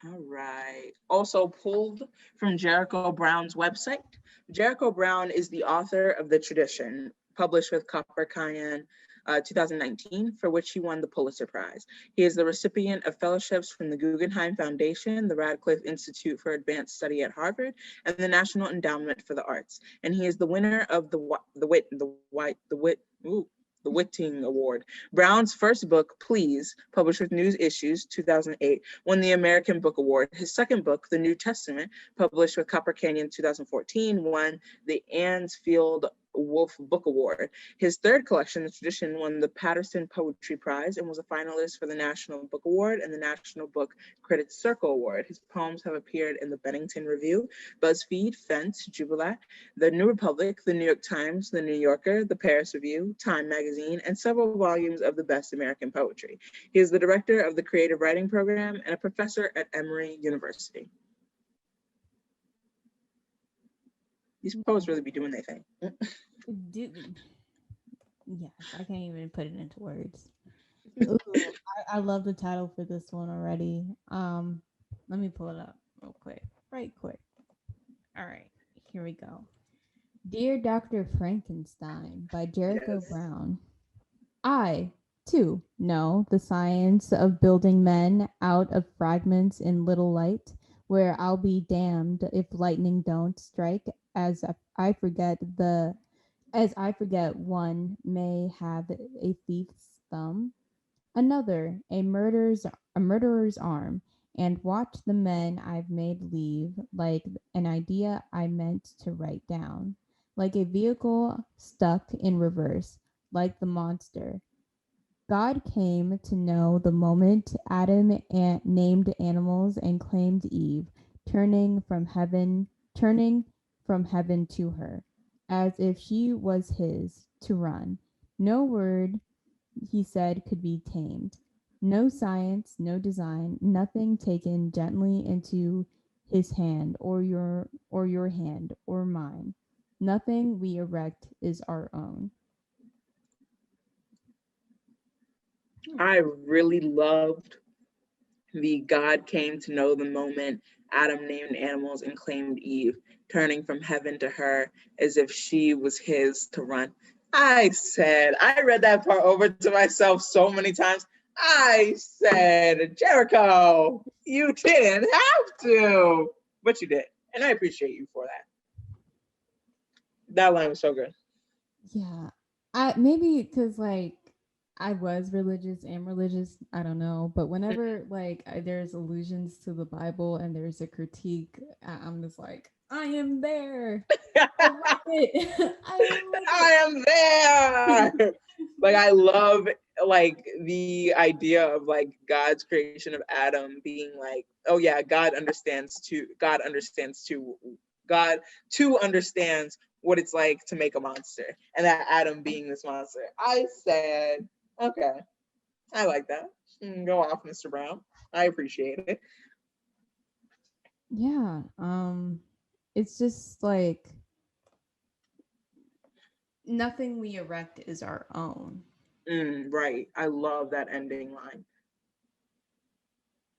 All right. Also pulled from Jericho Brown's website. Jericho Brown is the author of The Tradition, published with Copper Cayenne 2019, for which he won the Pulitzer Prize. He is the recipient of fellowships from the Guggenheim Foundation, the Radcliffe Institute for Advanced Study at Harvard, and the National Endowment for the Arts. And he is the winner of the Whiting Award. Brown's first book, Please, published with News Issues 2008, won the American Book Award. His second book, The New Testament, published with Copper Canyon 2014, won the Ansfield Wolf Book Award. His third collection, The Tradition, won the Patterson Poetry Prize and was a finalist for the National Book Award and the National Book Critics Circle Award. His poems have appeared in the Bennington Review, BuzzFeed, Fence, Jubilat, The New Republic, The New York Times, The New Yorker, The Paris Review, Time Magazine, and several volumes of the best American poetry. He is the director of the Creative Writing Program and a professor at Emory University. These poets really be doing their thing. Yes, I can't even put it into words. Ooh, I love the title for this one already. Let me pull it up real quick. Right quick. All right, here we go. Dear Dr. Frankenstein by Jericho Yes. Brown. I, too, know the science of building men out of fragments in little light, where I'll be damned if lightning don't strike, as I forget the as I forget one may have a thief's thumb, another a murderer's arm, and watch the men I've made leave like an idea I meant to write down, like a vehicle stuck in reverse, like the monster. God came to know the moment Adam named animals and claimed Eve, turning from heaven, turning from heaven to her, as if she was his to run. No word, he said, could be tamed. No science, no design, nothing taken gently into his hand or your hand or mine. Nothing we erect is our own. I really loved the God came to know the moment Adam named animals and claimed Eve, turning from heaven to her as if she was his to run. I read that part over to myself so many times. I said, Jericho, you didn't have to, but you did. And I appreciate you for that. That line was so good. Yeah. I maybe because like I was religious and religious, I don't know, but whenever there's allusions to the Bible and there's a critique, I'm just like, I am there. I love it. I love I am there. it. Like I love like the idea of like God's creation of Adam being like, oh yeah, God too understands what it's like to make a monster, and that Adam being this monster. I said, okay, I like that. Go off, Mr. Brown. I appreciate it. Yeah. It's just like nothing we erect is our own. Right. I love that ending line.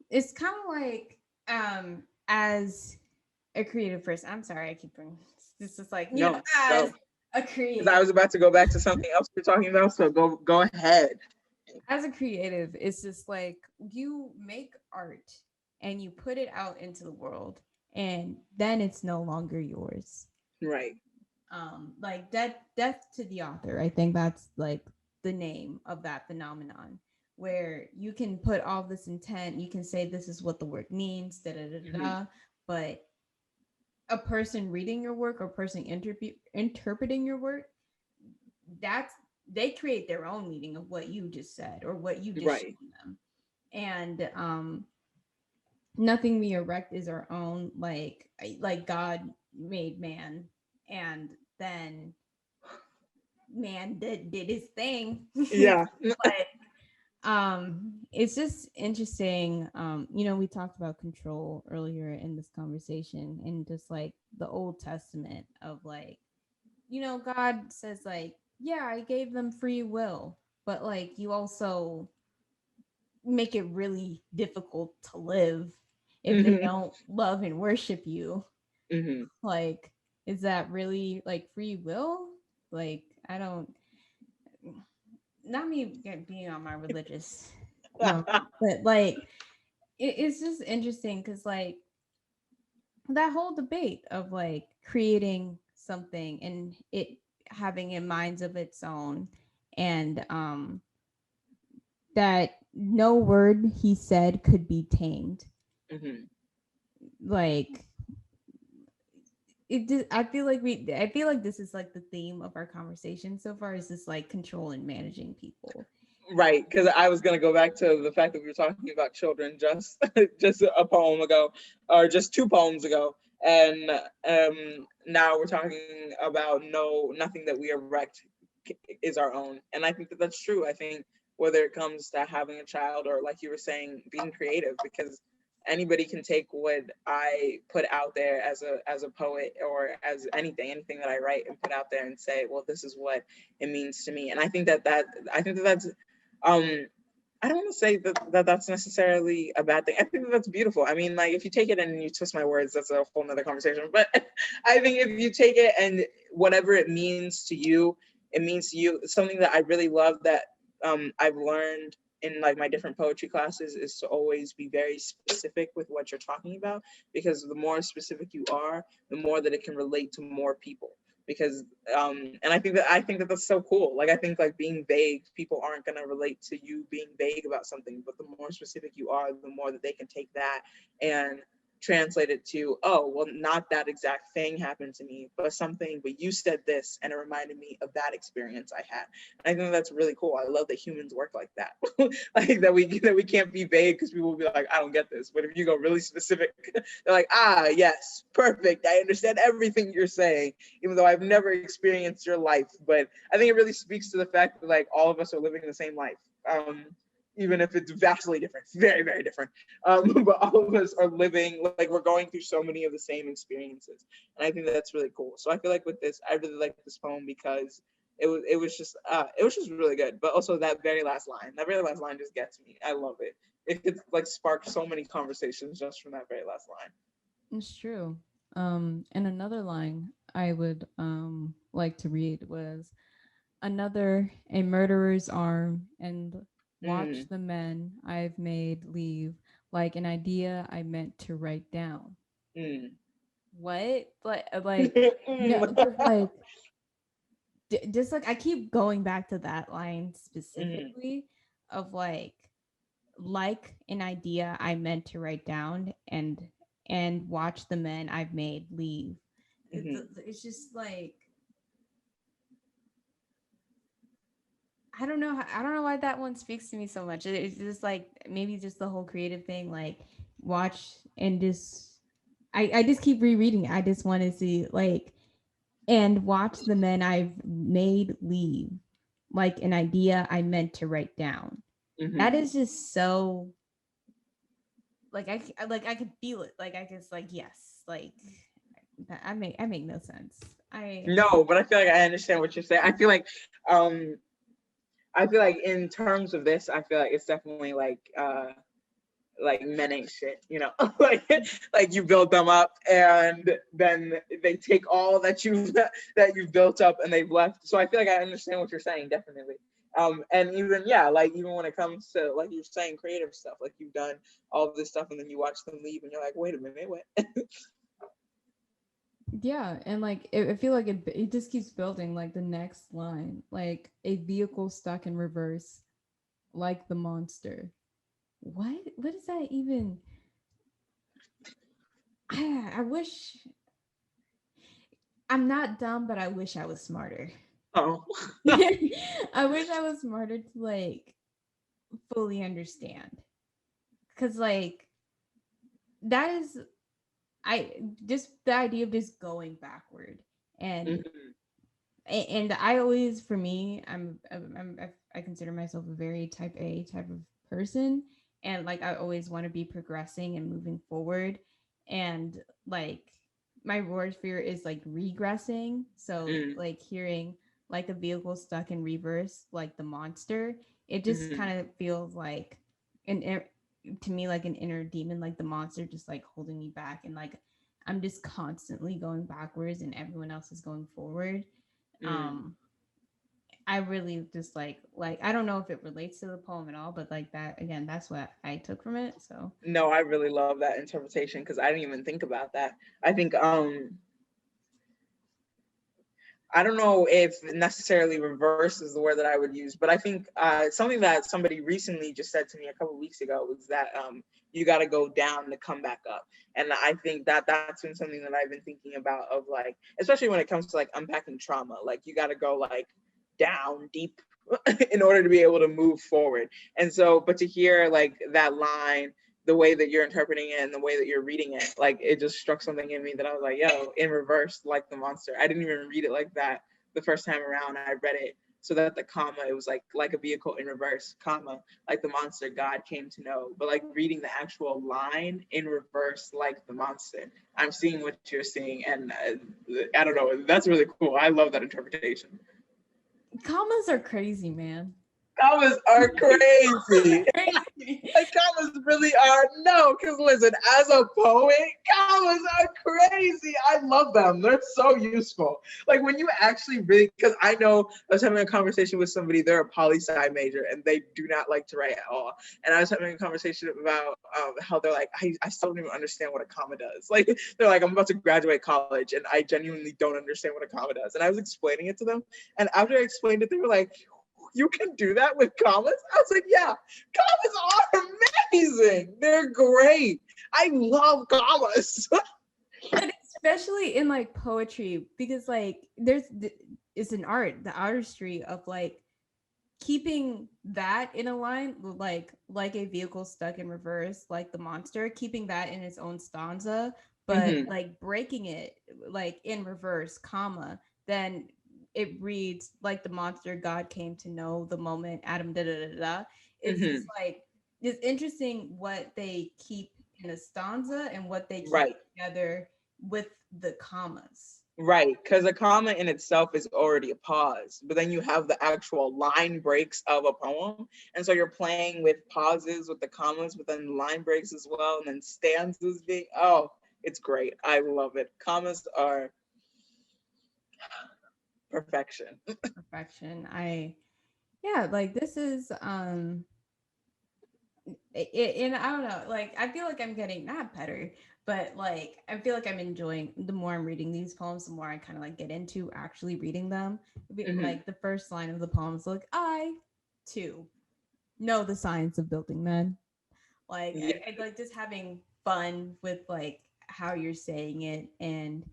It's kind of like as a creative person. I'm sorry, I keep bringing this is like, No, as go. a Because I creative, was about to go back to something else we're talking about. So go ahead. it's just like you make art and you put it out into the world and then it's no longer yours. Right. Like death to the author. I think that's like the name of that phenomenon where you can put all this intent, you can say this is what the work means, da da da da, Mhm. da, but a person reading your work or person interpreting your work, that's they create their own meaning of what you just said or what you just Right. shown them. And nothing we erect is our own. Like God made man, and then man did his thing. Yeah. But it's just interesting. We talked about control earlier in this conversation and just like the Old Testament of like, God says like, yeah, I gave them free will, but like you also make it really difficult to live if they Hmm. don't love and worship you? Hmm. Like, is that really like free will? Like, I don't, not me being on my religious moment, but like, it's just interesting because like that whole debate of like creating something and it having a minds of its own, and that no word he said could be tamed. Hmm. Like I feel like this is like the theme of our conversation so far, is this like control and managing people. Right, because I was gonna go back to the fact that we were talking about children just just a poem ago, or just two poems ago, and now we're talking about nothing that we erect is our own, and I think that that's true. I think whether it comes to having a child or like you were saying, being creative, because anybody can take what I put out there as a poet or as anything that I write and put out there and say, well, this is what it means to me, and I think that that's um I don't want to say that that's necessarily a bad thing. I think that that's beautiful. I mean, like if you take it and you twist my words, that's a whole nother conversation. But I think if you take it and whatever it means to you, it means to you. Something that I really love that I've learned in like my different poetry classes is to always be very specific with what you're talking about, because the more specific you are, the more that it can relate to more people. Because and I think that that's so cool. Like I think like being vague, people aren't going to relate to you being vague about something, but the more specific you are, the more that they can take that and translate it to, oh well, not that exact thing happened to me, but you said this and it reminded me of that experience I had. And I think that's really cool. I love that humans work like that. Like that we can't be vague, because people will be like, I don't get this, but if you go really specific, they're like, ah yes, perfect, I understand everything you're saying, even though I've never experienced your life. But I think it really speaks to the fact that like all of us are living the same life. Even if it's vastly different, very, very different. But all of us are living, like we're going through so many of the same experiences. And I think that's really cool. So I feel like with this, I really like this poem because it was just really good. But also that very last line just gets me. I love it. It could like spark so many conversations just from that very last line. It's true. And another line I would like to read was, another a murderer's arm, and watch Mm, the men I've made leave, like an idea I meant to write down. mm. What? Like no, because Mm. like just like I keep going back to that line Mhm, specifically of like an idea I meant to write down, and watch the men I've made leave. mhm, It's just like I don't know why that one speaks to me so much. It's just like maybe just the whole creative thing, like watch and just I just keep rereading it. I just want to see like and watch the men I've made leave, like an idea I meant to write down. That mhm. is just so like like I could feel it. Like I just like yes, like I make no sense. I No, but I feel like I understand what you're saying. Um I feel like in terms of this, I feel like it's definitely like men ain't shit, you know. Like you build them up and then they take all that you've built up and they've left. So I feel like I understand what you're saying, definitely. And even yeah, like even when it comes to like you're saying creative stuff, like you've done all of this stuff and then you watch them leave and you're like, wait a minute, what? Yeah, and like I feel like it just keeps building. Like the next line, like a vehicle stuck in reverse, like the monster. What is that even? I wish I'm not dumb, but I wish I was smarter. Oh. I wish I was smarter to like fully understand, because like that is I just the idea of just going backward, and Mhm, and I always, for me, I consider myself a very type A type of person, and like I always want to be progressing and moving forward, and like my worst fear is like regressing. So mm, like hearing like a vehicle stuck in reverse, like the monster, it just mhm, kind of feels like an to me like an inner demon, like the monster just like holding me back, and like I'm just constantly going backwards and everyone else is going forward. Um I really just like I don't know if it relates to the poem at all, but like that again, that's what I took from it. So No, I really love that interpretation because I didn't even think about that. I think I don't know if necessarily reverse is the word that I would use, but I think something that somebody recently just said to me a couple of weeks ago was that you got to go down to come back up. And I think that that's been something that I've been thinking about of like, especially when it comes to like unpacking trauma, like you got to go like down deep in order to be able to move forward. And so, but to hear like that line, the way that you're interpreting it and the way that you're reading it, like it just struck something in me that I was like, yo, in reverse, like the monster. I didn't even read it like that the first time around. I read it so that the comma, it was like a vehicle in reverse, comma, like the monster God came to know. But like reading the actual line in reverse, like the monster, I'm seeing what you're seeing. And I don't know, that's really cool. I love that interpretation. commas are crazy, man. Commas are crazy. Crazy. Like commas really are no, because listen, as a poet, commas are crazy. I love them. They're so useful. Like when you actually really, because I know I was having a conversation with somebody, they're a poli-sci major and they do not like to write at all. And I was having a conversation about how they're like, I still don't even understand what a comma does. Like they're like, I'm about to graduate college and I genuinely don't understand what a comma does. And I was explaining it to them. And after I explained it, they were like, you can do that with commas? I was like, yeah, commas are amazing. They're great. I love commas. And especially in like poetry, because like it's an art, the artistry of like keeping that in a line, like a vehicle stuck in reverse, like the monster, keeping that in its own stanza, but like breaking it like in reverse, comma, then it reads like the monster God came to know the moment Adam da da da da. It's just like it's interesting what they keep in a stanza and what they keep Right. together with the commas. Right, because a comma in itself is already a pause, but then you have the actual line breaks of a poem. And so you're playing with pauses with the commas, but then line breaks as well, and then stanzas being, oh, it's great. I love it. Commas are perfection. Perfection. Yeah, like this is and I don't know, like I feel like I'm getting not better, but like I feel like I'm enjoying the more I'm reading these poems, the more I kind of like get into actually reading them. Like the first line of the poem is like, I too know the science of building men. Like Yeah. I like just having fun with like how you're saying it and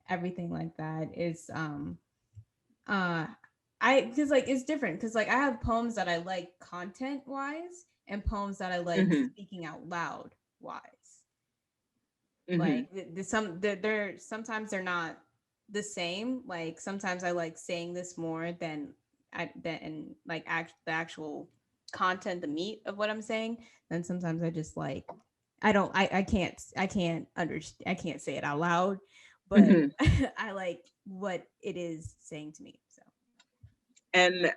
everything like that is uh I because like it's different because like I have poems that I like content wise and poems that I like speaking out loud wise. Like they're sometimes they're not the same. Like sometimes I like saying this more than like the actual content, the meat of what I'm saying. Then sometimes I just like I can't understand, I can't say it out loud, but I like what it is saying to me. So And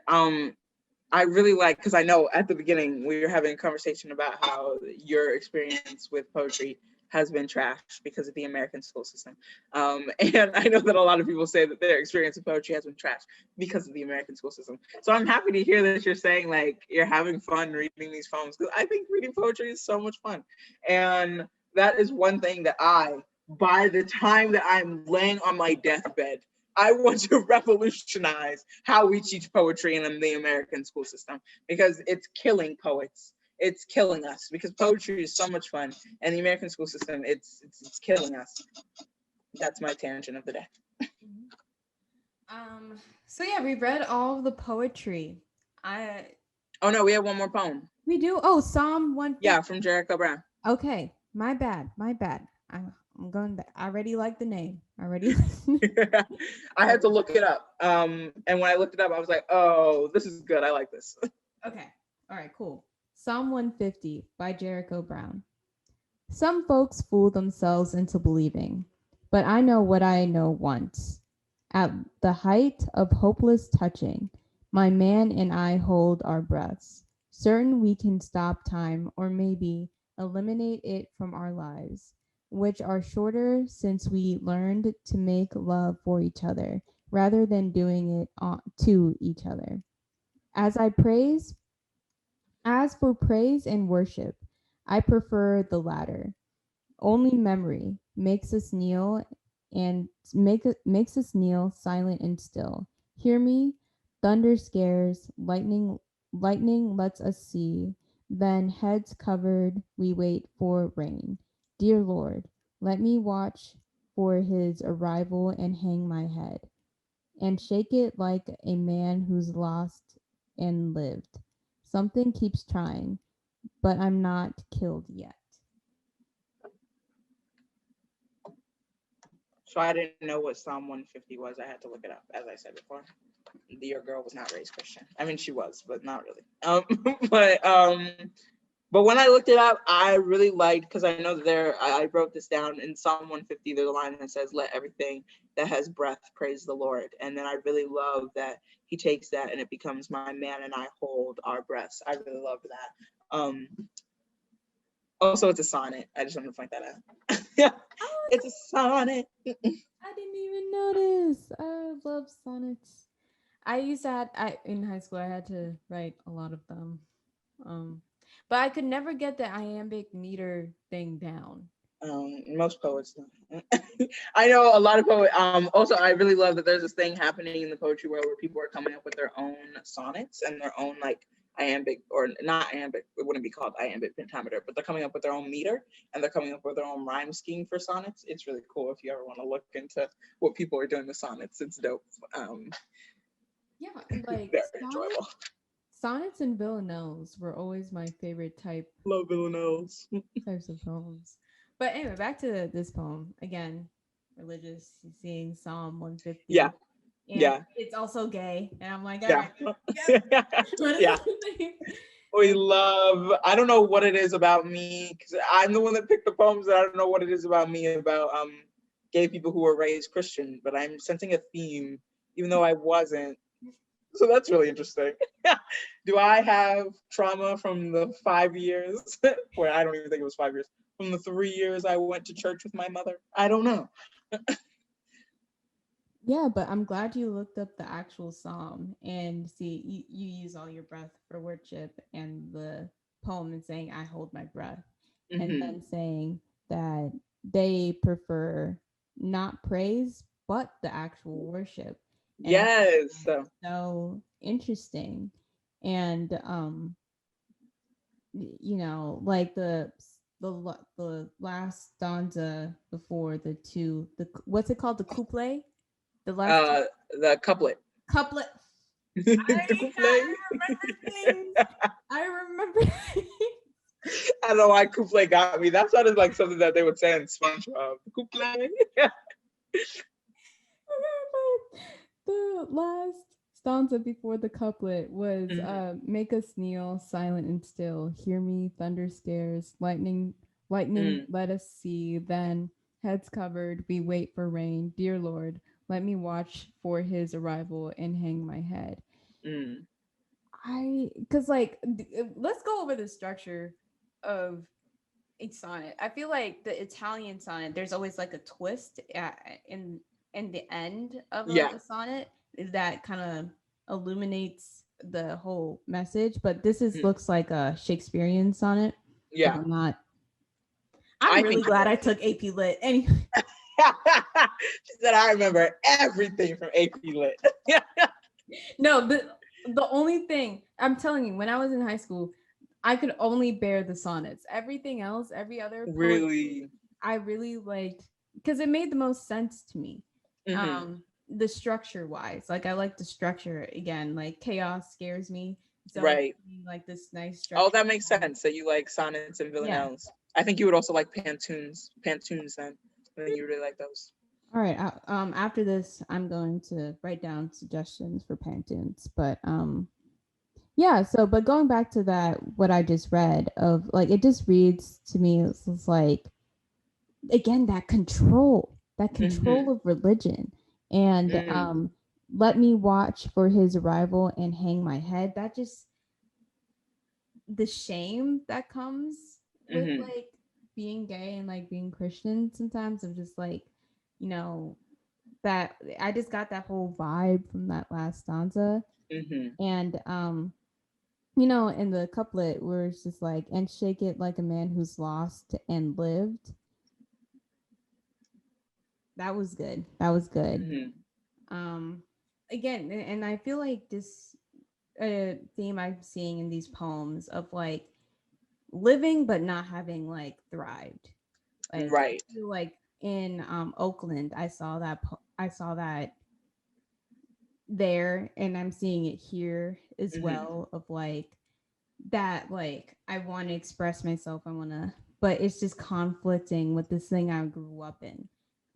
I really like, because I know at the beginning we were having a conversation about how your experience with poetry has been trashed because of the American school system. And I know that a lot of people say that their experience with poetry has been trashed because of the American school system. So I'm happy to hear that you're saying like you're having fun reading these poems, because I think reading poetry is so much fun. And that is one thing that by the time that I'm laying on my deathbed, I want to revolutionize how we teach poetry in the American school system, because it's killing poets. It's killing us, because poetry is so much fun, and the American school system, it's killing us. That's my tangent of the day. So yeah, we read all of the poetry. Oh no, we have one more poem. We do. Oh, Psalm 150. Yeah, from Jericho Brown. Okay, my bad. I'm going back. I already like the name. I had to look it up. And when I looked it up, I was like, oh, this is good. I like this. Okay. All right, cool. Psalm 150 by Jericho Brown. Some folks fool themselves into believing, but I know what I know once. At the height of hopeless touching, my man and I hold our breaths, certain we can stop time or maybe eliminate it from our lives, which are shorter since we learned to make love for each other rather than doing it to each other. As I praise, as for praise and worship, I prefer the latter. Only memory makes us kneel and makes us kneel silent and still. Hear me, thunder scares, lightning lets us see, then heads covered we wait for rain. Dear Lord, let me watch for his arrival and hang my head and shake it like a man who's lost and lived. Something keeps trying, but I'm not killed yet. So I didn't know what Psalm 150 was. I had to look it up, as I said before. Your girl was not raised Christian. I mean, she was, but not really. But but when I looked it up, I really liked, because I know that I wrote this down in Psalm 150. There's a line that says, "Let everything that has breath praise the Lord." And then I really love that he takes that and it becomes "My man and I hold our breaths." I really love that. Also, it's a sonnet. I just wanted to point that out. Yeah, it's a sonnet. I didn't even notice. I love sonnets. I used that in high school. I had to write a lot of them. Um, but I could never get the iambic meter thing down. Most poets don't. I know a lot of poets. Also, I really love that there's this thing happening in the poetry world where people are coming up with their own sonnets and their own like iambic, or not iambic, it wouldn't be called iambic pentameter, but they're coming up with their own meter and they're coming up with their own rhyme scheme for sonnets. It's really cool if you ever want to look into what people are doing with sonnets. It's dope. Yeah, like Very enjoyable. sonnets and villanelles were always my favorite Love villanelles. types of poems. But anyway, back to this poem again. Religious, seeing Psalm 150. Yeah, And yeah, it's also gay. And I'm like, all yeah. right, yep. Yeah. We love, I don't know what it is about me, because I'm the one that picked the poems, and I don't know what it is about me about gay people who were raised Christian, but I'm sensing a theme, even though I wasn't. So that's really interesting. Do I have trauma from the 5 years, where I don't even think it was 5 years, from the 3 years I went to church with my mother? I don't know. Yeah, but I'm glad you looked up the actual psalm and see you use all your breath for worship and the poem and saying I hold my breath and Mm-hmm. then saying that they prefer not praise but the actual worship. And I Yes. find it so interesting. And like the last stanza before the what's it called, the couplet, the last The couplet. couplet. The couplet. I remember things. I remember. I don't know why couplet got me. That sounded like something that they would say in SpongeBob. Couplet. The last stanza before the couplet was Mm-hmm. make us kneel silent and still, hear me, thunder scares, lightning Mm, let us see, then heads covered we wait for rain, dear Lord, let me watch for his arrival and hang my head. mm. Because like let's go over the structure of a sonnet. I feel like the Italian sonnet, there's always like a twist in the end of Yeah. a sonnet that kind of illuminates the whole message. But this is Mm, looks like a Shakespearean sonnet. If yeah. I'm not, I'm I really think you're glad I right. took AP Lit. Anyway, She said, I remember everything from AP Lit. no, the only thing I'm telling you, when I was in high school, I could only bear the sonnets. Everything else, every other poetry, Really. I really liked because it made the most sense to me. Hmm. The structure wise, like I like the structure again. Like chaos scares me, so Right. like this nice Oh, structure. that makes sense. So you like sonnets and Yeah. villanelles. I think you would also like pantoons then. I think you really like those. All right. After this, I'm going to write down suggestions for Pantoons, but yeah, so but going back to that what I just read of like it just reads to me it's like again that Hmm. control of religion and Mm. let me watch for his arrival and hang my head. That just the shame that comes with Mm-hmm. like being gay and like being Christian sometimes. I'm just like, you know, that I just got that whole vibe from that last stanza. Mm-hmm. And in the couplet where it's just like, and shake it like a man who's lost and lived. That was good. That was good. Mm-hmm. Um Again, and I feel like this theme I'm seeing in these poems of like living but not having like thrived. Like I Right. feel like in Oakland, I saw that there, and I'm seeing it here as Mm-hmm. well. Of like that, like I want to express myself, but it's just conflicting with this thing I grew up in,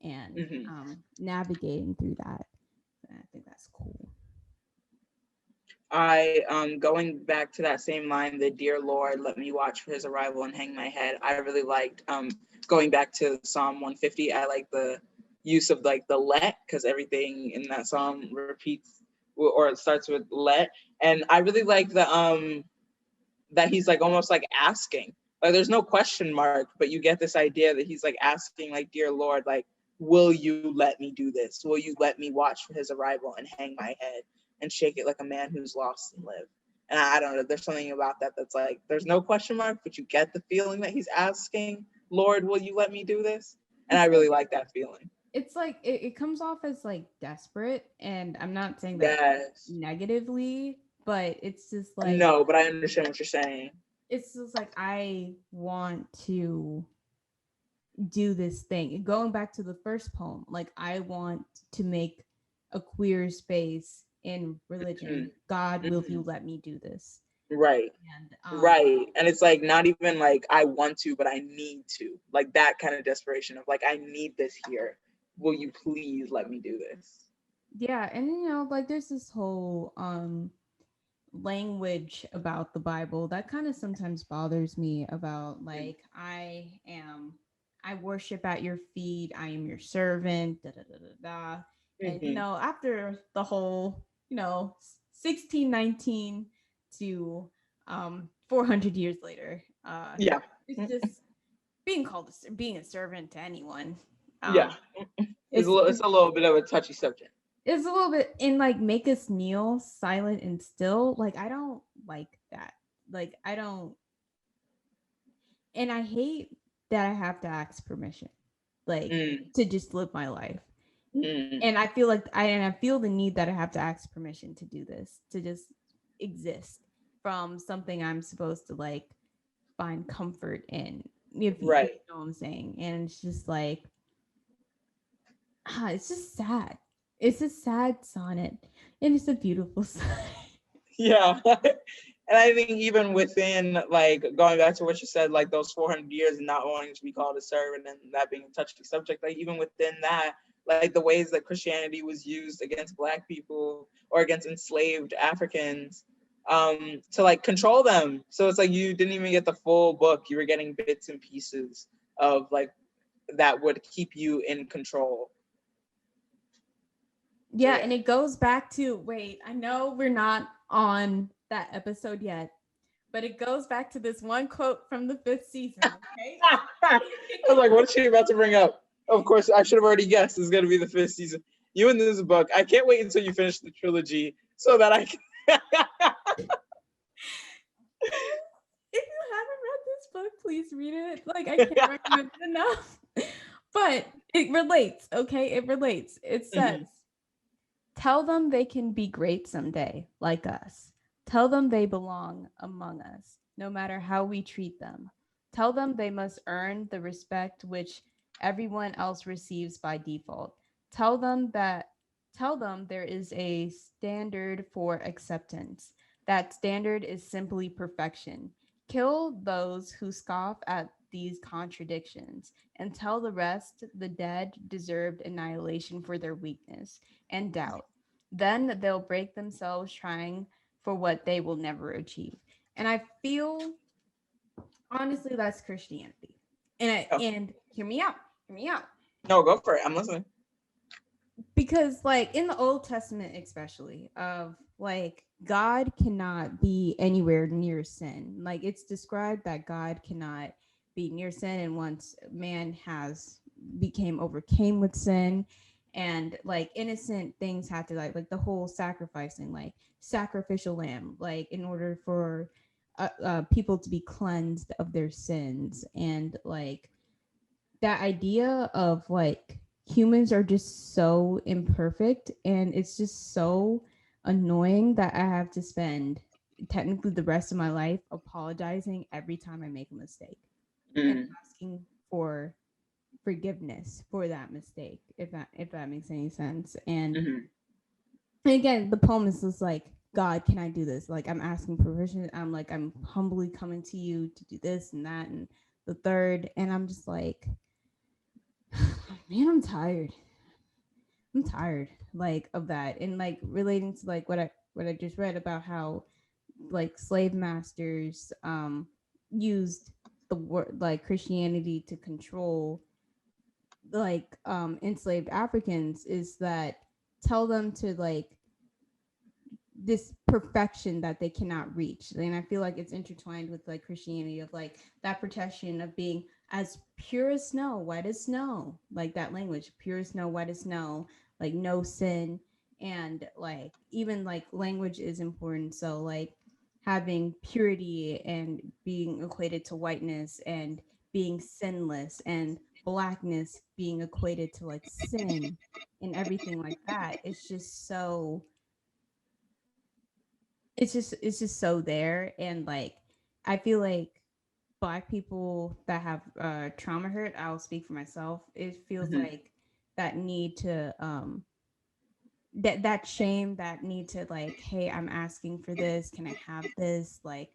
and Mm-hmm. navigating through that. I think that's cool. I going back to that same line, the dear Lord, let me watch for his arrival and hang my head. I really liked going back to Psalm 150. I like the use of like the let, because everything in that psalm repeats or it starts with let. And I really like the that he's like almost like asking. Like there's no question mark, but you get this idea that he's like asking, like, dear Lord, like, will you let me do this? Will you let me watch for his arrival and hang my head and shake it like a man who's lost and live? And I don't know, there's something about that that's like there's no question mark, but you get the feeling that he's asking, Lord, will you let me do this? And I It's really like like that feeling. it comes off as like desperate, and I'm not saying that Yes. negatively, but it's just like No, but I understand what you're saying. I want to do this thing. Going back to the first poem, like I want to make a queer space in religion. Mm-hmm. God, will Mm-hmm. you let me do this? Right. And Right. And it's like not even like I want to, but I need to. Like that kind of desperation of like, I need this here. Will you please let me do this? yeah, and like there's this whole language about the Bible that kind of sometimes bothers me about like I worship at your feet, I am your servant, da da da da da. And Mm-hmm. after the whole, 1619 to 400 years later, Yeah. it's just being a servant to anyone. Yeah. Um It's it's it's a little bit of a touchy subject. it's a little bit in like make us kneel silent and still. Like I don't like that. Like I don't, and I hate that I have to ask permission, like Mm. to just live my life. Mm. And I feel like I feel the need that I have to ask permission to do this, to just exist from something I'm supposed to like find comfort in. If you Right. know what I'm saying. And it's just like it's just sad. It's a sad sonnet, and it's a beautiful sonnet. Yeah. And I think even within like going back to what you said, like those 400 years and not wanting to be called a servant and that being a touchy subject, like even within that, like the ways that Christianity was used against Black people or against enslaved Africans, to like control them. So it's like you didn't even get the full book; you were getting bits and pieces of like that would keep you in control. So Yeah, yeah. and it goes back to wait, I know we're not on that episode yet, but it goes back to this one quote from the fifth season, okay? I was like, what is she about to bring up? Of course, I should have already guessed it's going to be the fifth season. You and this book. I can't wait until you finish the trilogy so that I can. If you haven't read this book, please read it. Like I can't recommend it enough. But it relates, okay? It relates. It says, Mhm. tell them they can be great someday, like us. Tell them they belong among us, no matter how we treat them. Tell them they must earn the respect which everyone else receives by default. Tell them that tell them there is a standard for acceptance. That standard is simply perfection. Kill those who scoff at these contradictions and tell the rest the dead deserved annihilation for their weakness and doubt. Then they'll break themselves trying for what they will never achieve. And I feel honestly that's Christianity. Oh, And hear me out. Hear me out. no, go for it. I'm listening. Because like in the Old Testament especially of like God cannot be anywhere near sin. Like it's described that God cannot be near sin, and once man has overcame with sin, and like innocent things have to like the whole sacrificing, like sacrificial lamb, like in order for people to be cleansed of their sins, and like that idea of like humans are just so imperfect, and it's just so annoying that I have to spend technically the rest of my life apologizing every time I make a mistake and Mm, asking for forgiveness for that mistake, if that makes any sense. mhm, And again, the poem is just like, God, can I do this? Like, I'm asking permission. I'm like, I'm humbly coming to you to do this and that and the third. And I'm just like, man, I'm tired. I'm tired like of that. And like relating to like what I just read about how like slave masters used the word like Christianity to control like enslaved Africans, is that tell them to like this perfection that they cannot reach. And I feel like it's intertwined with like Christianity of like that protection of being as pure as snow, white as snow, like that language, pure as snow, white as snow, like no sin. And like even like language is important. So like having purity and being equated to whiteness, and being sinless, and blackness being equated to like sin, and everything like that. It's just so it's just so there. And like I feel like black people that have trauma hurt, I'll speak for myself, it feels mhm. like that need to that shame, that need to like, hey, I'm asking for this, can I have this, like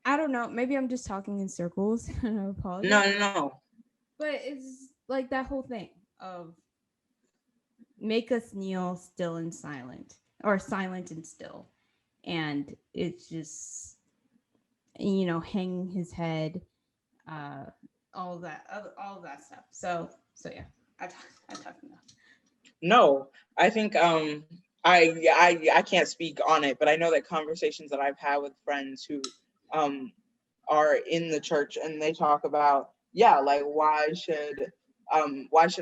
I don't know, maybe I'm just talking in circles and I apologize, No, no, no. but it's like that whole thing of make us kneel still and silent, or silent and still. And it's just, hanging his head, uh, all of that stuff. So yeah, I talked enough. No, I think I can't speak on it, but I know that conversations that I've had with friends who um are in the church, and they talk about, yeah, like why should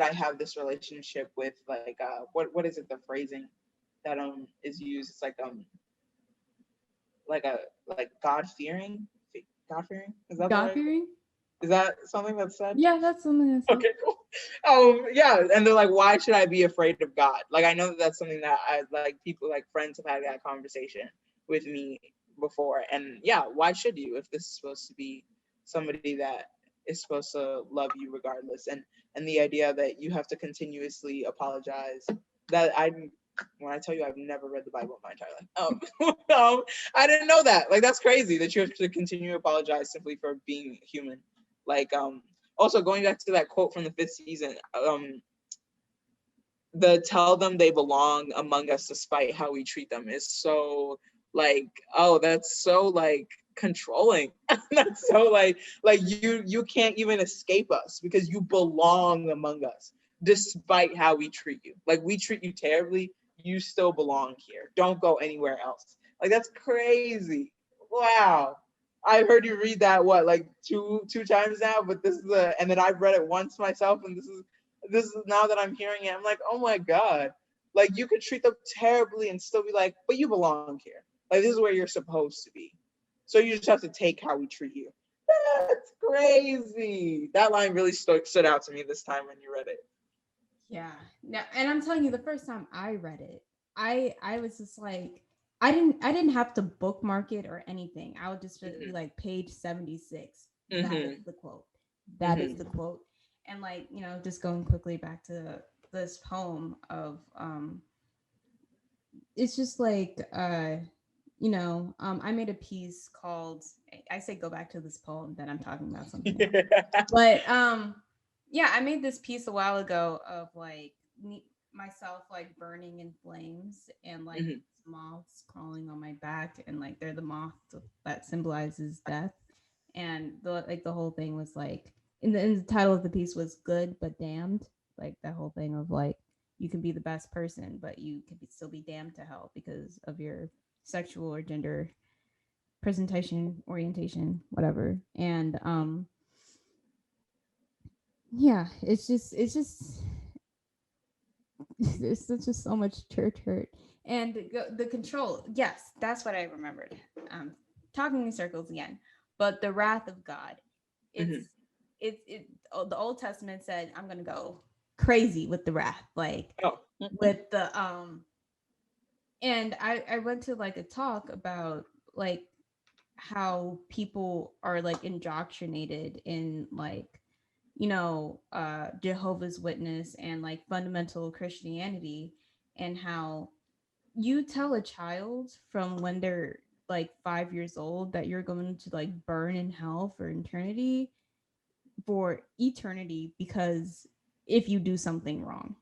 I have this relationship with like what is it, the phrasing that is used? It's like a like God fearing, is that the God right, fearing? is that something that's said? Yeah, that's something that's Okay, cool. Yeah, and they're like, why should I be afraid of God? Like, I know that that's something that I like. People like friends have had that conversation with me before, and yeah, why should you if this is supposed to be somebody that is supposed to love you regardless? And the idea that you have to continuously apologize. That I When I tell you I've never read the Bible in my entire life. I didn't know that. Like that's crazy that you have to continue to apologize simply for being human. Like also going back to that quote from the fifth season, the tell them they belong among us despite how we treat them is so like, oh, that's so like controlling. That's so like you can't even escape us because you belong among us despite how we treat you. Like we treat you terribly, you still belong here. Don't go anywhere else. Like that's crazy. Wow. I've heard you read that what like two times now, but this is and then I've read it once myself, and this is now that I'm hearing it, I'm like, oh my God. Like you could treat them terribly and still be like, but you belong here. Like this is where you're supposed to be. So you just have to take how we treat you. That's crazy. That line really stood out to me this time when you read it. Yeah. Now, and I'm telling you, the first time I read it, I was just like, I didn't have to bookmark it or anything. I would just be Mm-hmm. like page 76. That is Mm-hmm. the quote. That is the Mm-hmm. quote. And like, just going quickly back to this poem of it's just like I made a piece called, I say go back to this poem that I'm talking about something else. But yeah, I made this piece a while ago of like myself like burning in flames, and like Mm-hmm. moths crawling on my back, and like they're the moth that symbolizes death. And the whole thing was like, in the title of the piece was good but damned, like that whole thing of like, you can be the best person but you can still be damned to hell because of your sexual or gender presentation, orientation, whatever. And yeah, it's just there's just so much church hurt. And the control, yes, that's what I remembered. Talking in circles again. But the wrath of God, it's Hmm. the Old Testament said, I'm gonna go crazy with the wrath, like Oh. with the and I went to like a talk about like how people are like indoctrinated in like Jehovah's Witness and like fundamental Christianity, and how you tell a child from when they're like 5 years old that you're going to like burn in hell for eternity because if you do something wrong.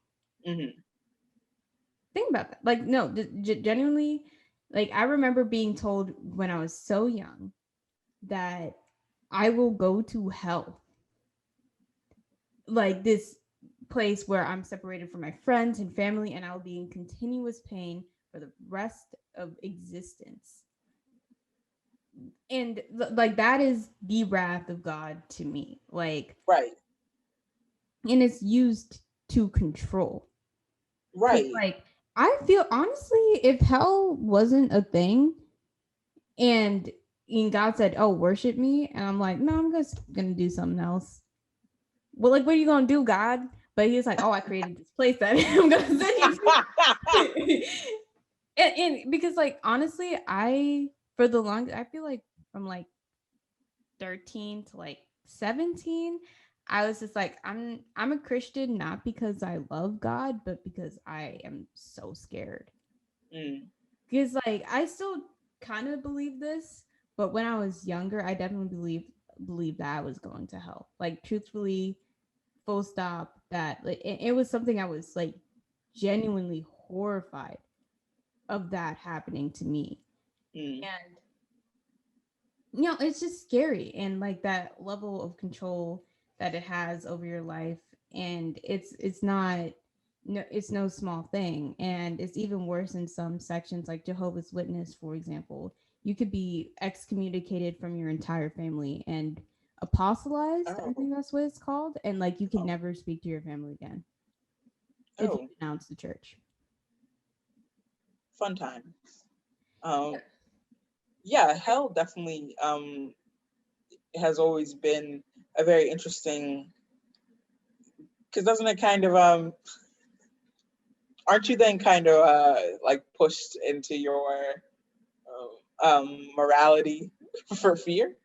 Hmm. Think about that. Like, no, genuinely, like I remember being told when I was so young that I will go to hell, like this place where I'm separated from my friends and family, and I'll be in continuous pain for the rest of existence. And like that is the wrath of God to me. Like, Right. and it's used to control. Because Right. like I feel honestly, if hell wasn't a thing, and God said, "Oh, worship me," and I'm like, "No, I'm just gonna do something else." Well, like, what are you gonna do, God? But he was like, "Oh, I created this place that I'm gonna send you to." And because, like, honestly, for the long, I feel like from like 13 to like 17, I was just like, I'm a Christian not because I love God, but because I am so scared. Mm. Because like I still kind of believe this, but when I was younger, I definitely believed that I was going to hell. Like truthfully, full stop. That like it was something I was like genuinely horrified of that happening to me, Mm. and it's just scary, and like that level of control that it has over your life, and it's not no, it's no small thing, and it's even worse in some sections like Jehovah's Witness, for example. You could be excommunicated from your entire family and apostolized, I Oh. think that's what it's called, and like you can Oh. never speak to your family again if you Oh. denounce the church. Fun time. Yeah, hell definitely has always been a very interesting, because doesn't it kind of aren't you then kind of like pushed into your morality for fear?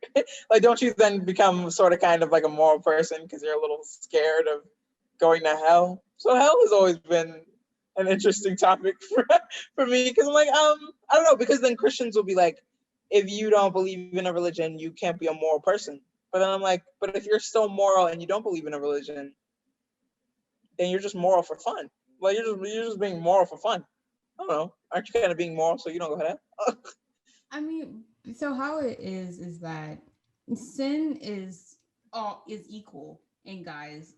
Like, don't you then become sort of kind of like a moral person because you're a little scared of going to hell? So hell has always been an interesting topic for me, because I'm like, I don't know, because then Christians will be like, if you don't believe in a religion, you can't be a moral person. But then I'm like, but if you're still moral and you don't believe in a religion, then you're just moral for fun. Like you're just being moral for fun. I don't know. Aren't you kind of being moral so you don't go ahead? I mean, so how it is that sin is equal in God's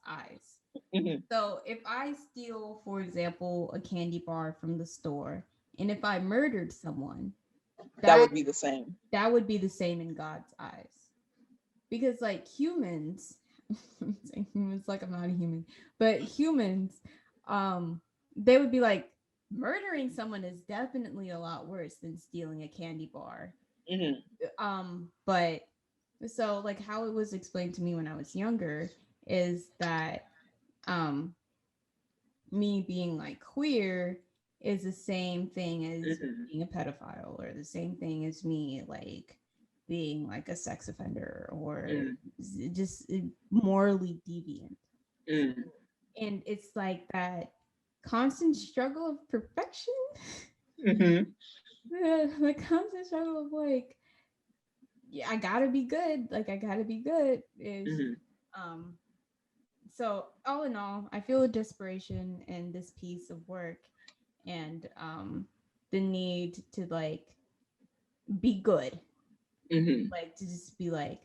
eyes. Hmm. So if I steal, for example, a candy bar from the store, and if I murdered someone, That that would be the same. that would be the same in God's eyes. Because like humans, I'm saying humans like I'm not a human, but humans, they would be like, murdering someone is definitely a lot worse than stealing a candy bar. Hmm. But so like how it was explained to me when I was younger is that um me being like queer is the same thing as Hmm. being a pedophile, or the same thing as me like being like a sex offender, or Mm. just morally deviant. Mm. And it's like that constant struggle of perfection. Hmm. The constant struggle of like, yeah, I gotta be good, like I gotta be good is Hmm. um so all in all, I feel a desperation in this piece of work, and the need to like be good, Hmm. like to just be like,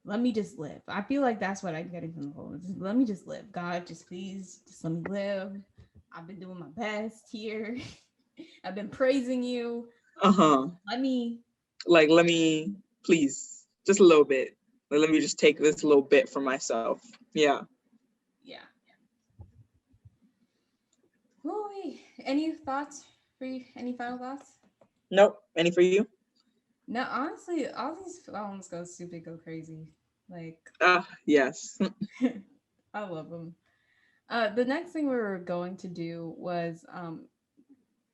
let me just live. I feel like that's what I'm getting from the whole. Let me just live. God, just please, just let me live. I've been doing my best here. I've been praising you. Uh-huh. Let me. Like, let me, please, just a little bit. Let me just take this little bit for myself. Yeah. Yeah. Woo-wee. Any thoughts for you? Any final thoughts? Nope. Any for you? No, honestly, all these films go stupid, go crazy. Like, Yes. I love them. The next thing we were going to do was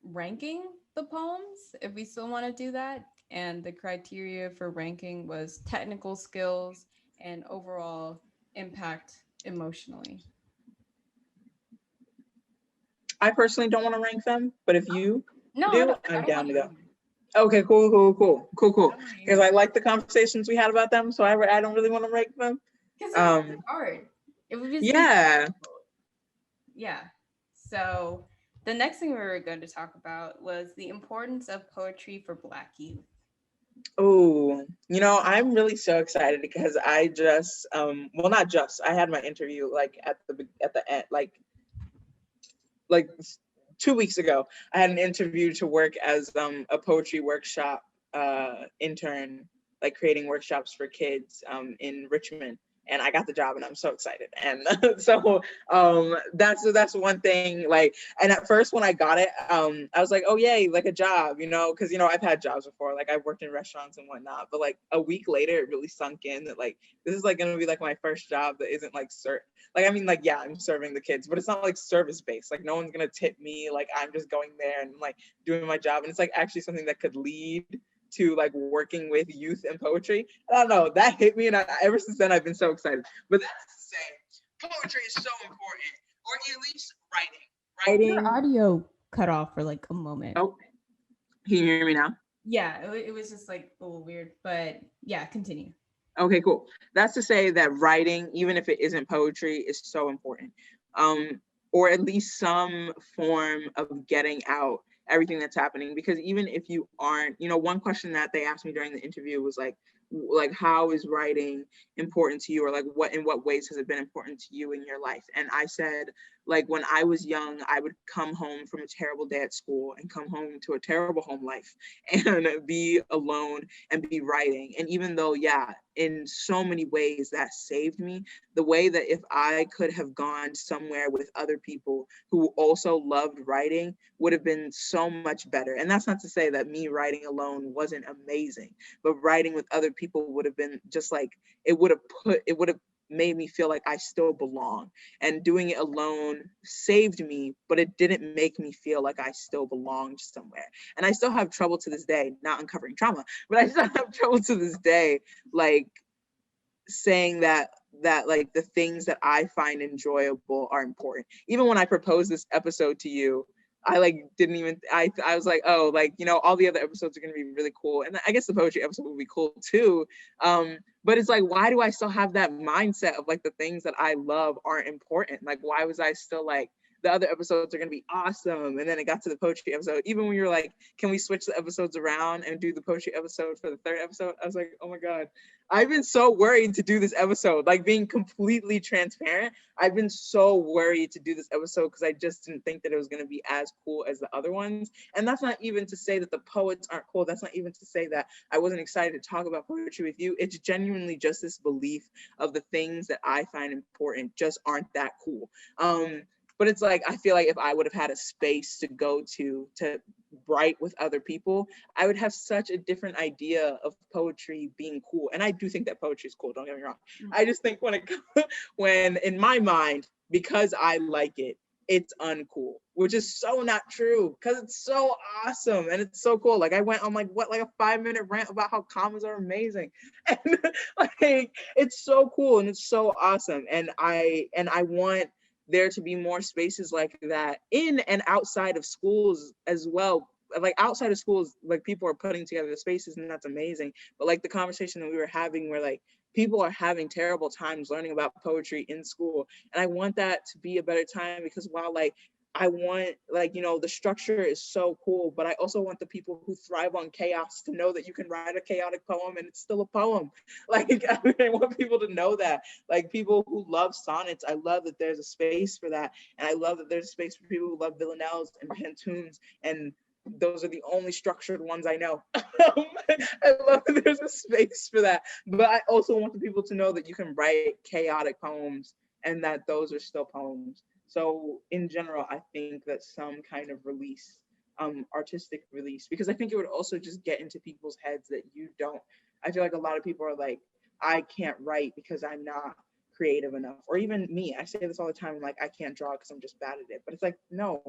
ranking the poems, if we still want to do that. And the criteria for ranking was technical skills and overall impact emotionally. I personally don't want to rank them, but if you No, do, I I'm don't down want to to. go. Okay, cool. I don't want Because to. I like the conversations we had about them, so I don't really want to rank them. Because it's really hard. It would just be Yeah. yeah. So the next thing we were going to talk about was the importance of poetry for Black youth. Oh, I'm really so excited because I just, well, not just, I had my interview like at the end, like 2 weeks ago. I had an interview to work as a poetry workshop intern, like creating workshops for kids in Richmond. And I got the job and I'm so excited. And so that's one thing. Like, and at first when I got it, I was like, oh yay, like a job, because I've had jobs before. Like I've worked in restaurants and whatnot. But like a week later, it really sunk in that like this is like gonna be like my first job that isn't like like, I mean, like, yeah, I'm serving the kids, but it's not like service based. Like no one's gonna tip me. Like I'm just going there and like doing my job. And it's like actually something that could lead to like working with youth and poetry. I don't know, that hit me, and ever since then I've been so excited. But that's to say, poetry is so important, or at least writing. Your audio cut off for like a moment. Oh, can you hear me now? Yeah, it was just like a little weird, but yeah, continue. Okay, cool. That's to say that writing, even if it isn't poetry, is so important. Or at least some form of getting out everything that's happening. Because even if you aren't, one question that they asked me during the interview was like how is writing important to you, or like in what ways has it been important to you in your life? And I said, like, when I was young, I would come home from a terrible day at school and come home to a terrible home life and be alone and be writing. And even though, yeah, in so many ways that saved me, the way that if I could have gone somewhere with other people who also loved writing would have been so much better. And that's not to say that me writing alone wasn't amazing, but writing with other people would have been just like, it would have made me feel like I still belong. And doing it alone saved me, but it didn't make me feel like I still belonged somewhere. And I still have trouble to this day, not uncovering trauma, but I still have trouble to this day, like saying that like the things that I find enjoyable are important. Even when I proposed this episode to you, I like didn't even I was like, oh, like, all the other episodes are gonna be really cool. And I guess the poetry episode will be cool too. But it's like, why do I still have that mindset of like the things that I love aren't important? Like, why was I still like the other episodes are gonna be awesome? And then it got to the poetry episode. Even when you're like, can we switch the episodes around and do the poetry episode for the third episode? I was like, oh my God. I've been so worried to do this episode, like being completely transparent. I've been so worried to do this episode because I just didn't think that it was going to be as cool as the other ones. And that's not even to say that the poets aren't cool. That's not even to say that I wasn't excited to talk about poetry with you. It's genuinely just this belief of the things that I find important just aren't that cool. But it's like, I feel like if I would have had a space to go to write with other people, I would have such a different idea of poetry being cool. And I do think that poetry is cool, don't get me wrong. I just think when in my mind, because I like it, it's uncool, which is so not true, because it's so awesome and it's so cool. Like I went on like a 5-minute rant about how commas are amazing. And like it's so cool and it's so awesome. And I want there to be more spaces like that in and outside of schools as well. Like outside of schools, like people are putting together the spaces and that's amazing. But like the conversation that we were having where like people are having terrible times learning about poetry in school. And I want that to be a better time, because while like I want, like, the structure is so cool, but I also want the people who thrive on chaos to know that you can write a chaotic poem and it's still a poem. Like, I want people to know that. Like, people who love sonnets, I love that there's a space for that. And I love that there's a space for people who love villanelles and pantoums and those are the only structured ones I know. I love that there's a space for that. But I also want the people to know that you can write chaotic poems and that those are still poems. So in general, I think that some kind of release, artistic release, because I think it would also just get into people's heads that you don't. I feel like a lot of people are like, I can't write because I'm not creative enough. Or even me, I say this all the time, like I can't draw because I'm just bad at it. But it's like, no,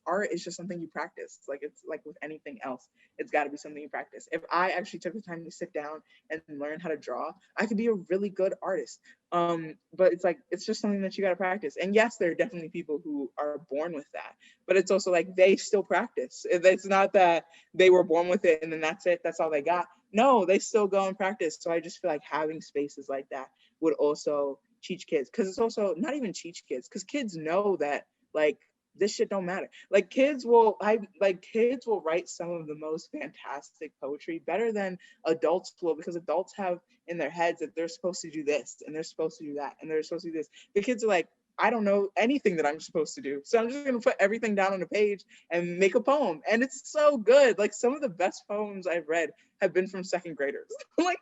art is just something you practice. Like it's like with anything else, it's got to be something you practice. If I actually took the time to sit down and learn how to draw, I could be a really good artist. But it's like it's just something that you got to practice. And yes, there are definitely people who are born with that, but it's also like they still practice. It's not that they were born with it and then that's it, that's all they got. No, they still go and practice. So I just feel like having spaces like that would also teach kids, because it's also not even teach kids, because kids know that like this shit don't matter. Like kids will write some of the most fantastic poetry better than adults will, because adults have in their heads that they're supposed to do this and they're supposed to do that and they're supposed to do this. The kids are like, I don't know anything that I'm supposed to do, so I'm just gonna put everything down on a page and make a poem. And it's so good. Like some of the best poems I've read have been from second graders. Like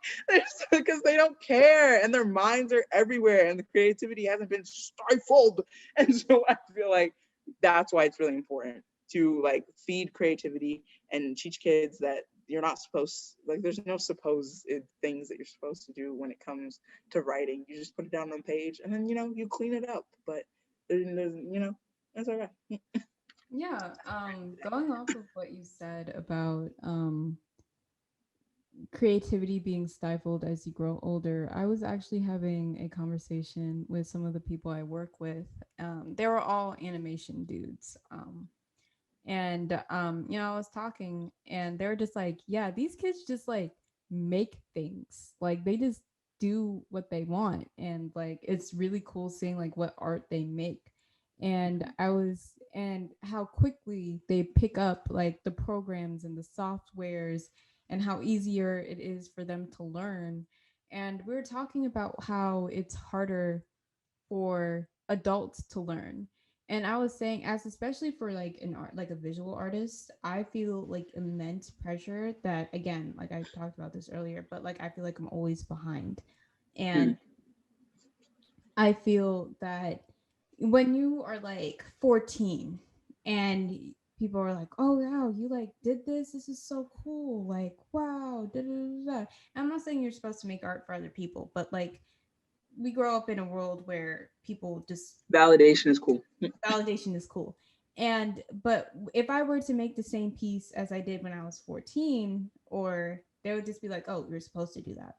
because they don't care and their minds are everywhere and the creativity hasn't been stifled. And so I feel like that's why it's really important to like feed creativity and teach kids that you're not supposed, like there's no supposed things that you're supposed to do when it comes to writing. You just put it down on page and then you clean it up. But there's that's all right. Yeah, going off of what you said about creativity being stifled as you grow older, I was actually having a conversation with some of the people I work with. They were all animation dudes. I was talking and they were just like, yeah, these kids just like make things. Like they just do what they want. And like it's really cool seeing like what art they make. And how quickly they pick up like the programs and the softwares and how easier it is for them to learn. And we were talking about how it's harder for adults to learn. And I was saying, as especially for like an art, like a visual artist, I feel like immense pressure that, again, like I talked about this earlier, but like I feel like I'm always behind. And I feel that when you are like 14 and people are like, oh, wow, you like did this. This is so cool. Like, wow. Da, da, da, da. I'm not saying you're supposed to make art for other people, but like we grow up in a world where people just Validation is cool. validation is cool. And but if I were to make the same piece as I did when I was 14, or they would just be like, oh, you're supposed to do that.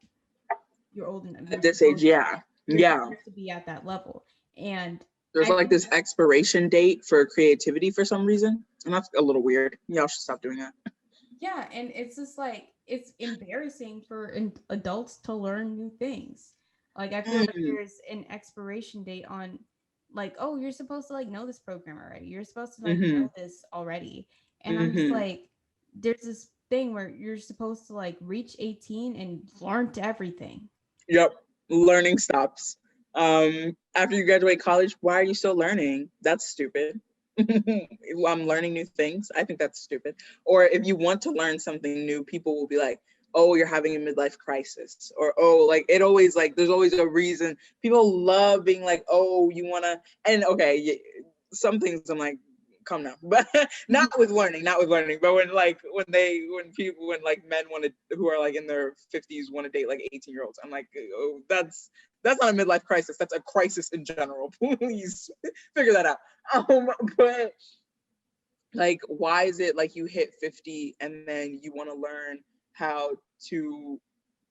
You're old enough. At this age, yeah. You're Yeah. supposed to be at that level. And There's like this expiration date for creativity for some reason. And that's a little weird. Y'all should stop doing that. yeah, and it's just like it's embarrassing for adults to learn new things. Like I feel like there's an expiration date on like, oh, you're supposed to like know this program already. You're supposed to like know this already. And I'm just like, there's this thing where you're supposed to like reach 18 and learn to everything. Yep. Learning stops. After you graduate college, why are you still learning? That's stupid. I'm learning new things. I think that's stupid. Or if you want to learn something new, people will be like, oh, you're having a midlife crisis. Or, oh, like it always like, there's always a reason. People love being like, oh, you want to, and okay, some things I'm like, come now, but not with learning, but when like men want to, who are like in their 50s want to date like 18-year-olds, I'm like, oh, that's not a midlife crisis, that's a crisis in general. Please figure that out. But like, why is it like you hit 50 and then you want to learn how to,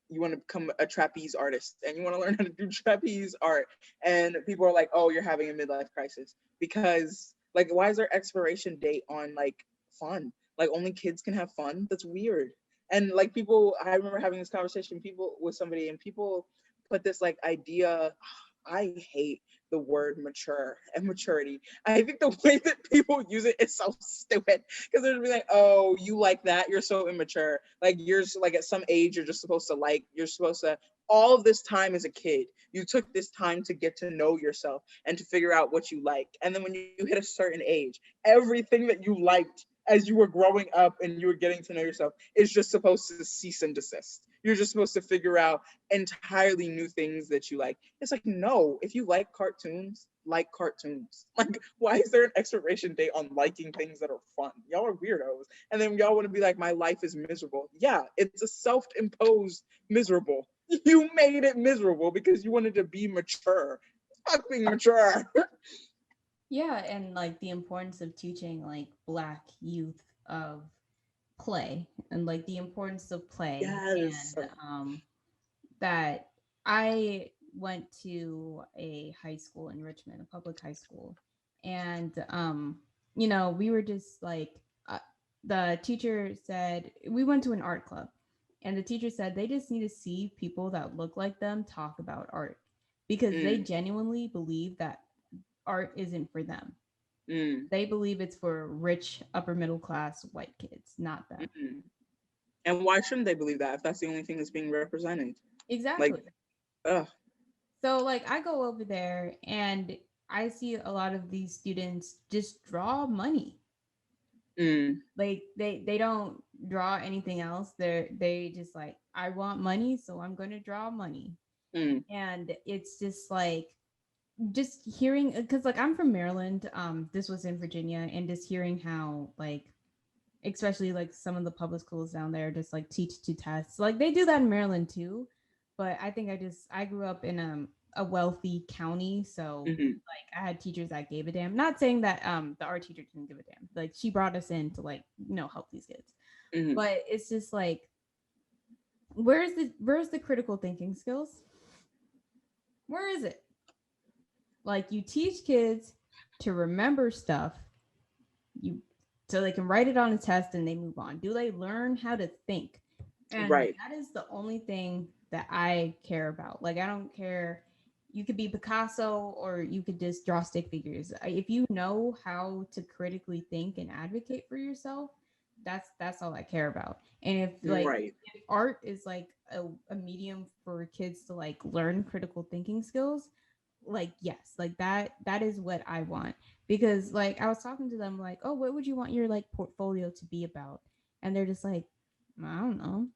you want to become a trapeze artist and you want to learn how to do trapeze art, and people are like, oh, you're having a midlife crisis? Because like, why is there expiration date on like fun? Like only kids can have fun? That's weird. And like people, I remember having this conversation people with somebody, and people put this like idea, I hate the word mature and maturity. I think the way that people use it is so stupid, because they're be like, oh, you like that? You're so immature. Like you're like at some age, you're just supposed to like, you're supposed to, all of this time as a kid, you took this time to get to know yourself and to figure out what you liked. And then when you hit a certain age, everything that you liked as you were growing up and you were getting to know yourself is just supposed to cease and desist. You're just supposed to figure out entirely new things that you like. It's like, no, if you like cartoons, like cartoons. Like, why is there an expiration date on liking things that are fun? Y'all are weirdos. And then y'all want to be like, my life is miserable. Yeah, it's a self-imposed miserable. You made it miserable because you wanted to be mature. Fuck being mature. Yeah, and like the importance of teaching like Black youth of play and like the importance of play Yes. and that I went to a high school in Richmond, a public high school, and you know, we were just like the teacher said we went to an art club, and the teacher said they just need to see people that look like them talk about art because they Mm, genuinely believe that art isn't for them. mm, They believe it's for rich upper middle class white kids, not them. mm. And why shouldn't they believe that if that's the only thing that's being represented? Like, Exactly. ugh. So like I go over there and I see a lot of these students just draw money. Mm, Like they don't draw anything else. They just like I want money, so I'm going to draw money. mm, And it's just like just hearing cuz like I'm from Maryland. This was in Virginia and just hearing how like especially like some of the public schools down there just like teach to tests. Like they do that in Maryland too, but I think I grew up in a wealthy county, so mm, like I had teachers that gave a damn. Not saying that the art teacher didn't give a damn. Like she brought us in to like help these kids, mm. but it's just like where's the critical thinking skills? Where is it? Like you teach kids to remember stuff you so they can write it on a test and they move on. Do they learn how to think? And Right. that is the only thing that I care about. Like I don't care, you could be Picasso or you could just draw stick figures. If you know how to critically think and advocate for yourself, that's all I care about. And if like Right. if art is like a medium for kids to like learn critical thinking skills, like yes, like that is what I want. Because like I was talking to them like, oh, what would you want your like portfolio to be about? And they're just like, I don't know.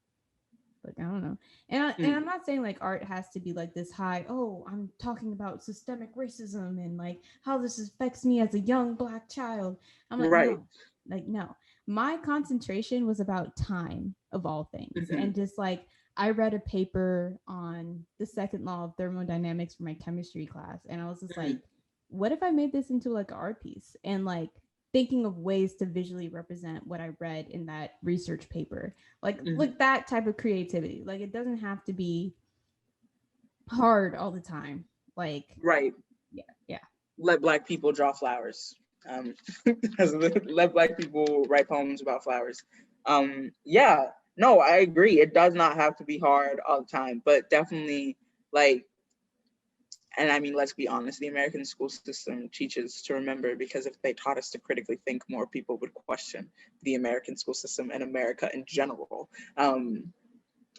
Like I don't know. And I'm Mm, not saying like art has to be like this high, oh, I'm talking about systemic racism and like how this affects me as a young Black child. I'm like, right. no. Like no. My concentration was about time of all things. Mm-hmm. And just like I read a paper on the second law of thermodynamics for my chemistry class and I was just like, Mm, what if I made this into like an art piece? And like thinking of ways to visually represent what I read in that research paper, mm-hmm. like that type of creativity. Like it doesn't have to be hard all the time. Like Right. yeah, yeah. Let Black people draw flowers. Um, let Black people write poems about flowers. Yeah. No, I agree. It does not have to be hard all the time, but definitely like, and I mean, let's be honest, the American school system teaches to remember because if they taught us to critically think, more people would question the American school system and America in general.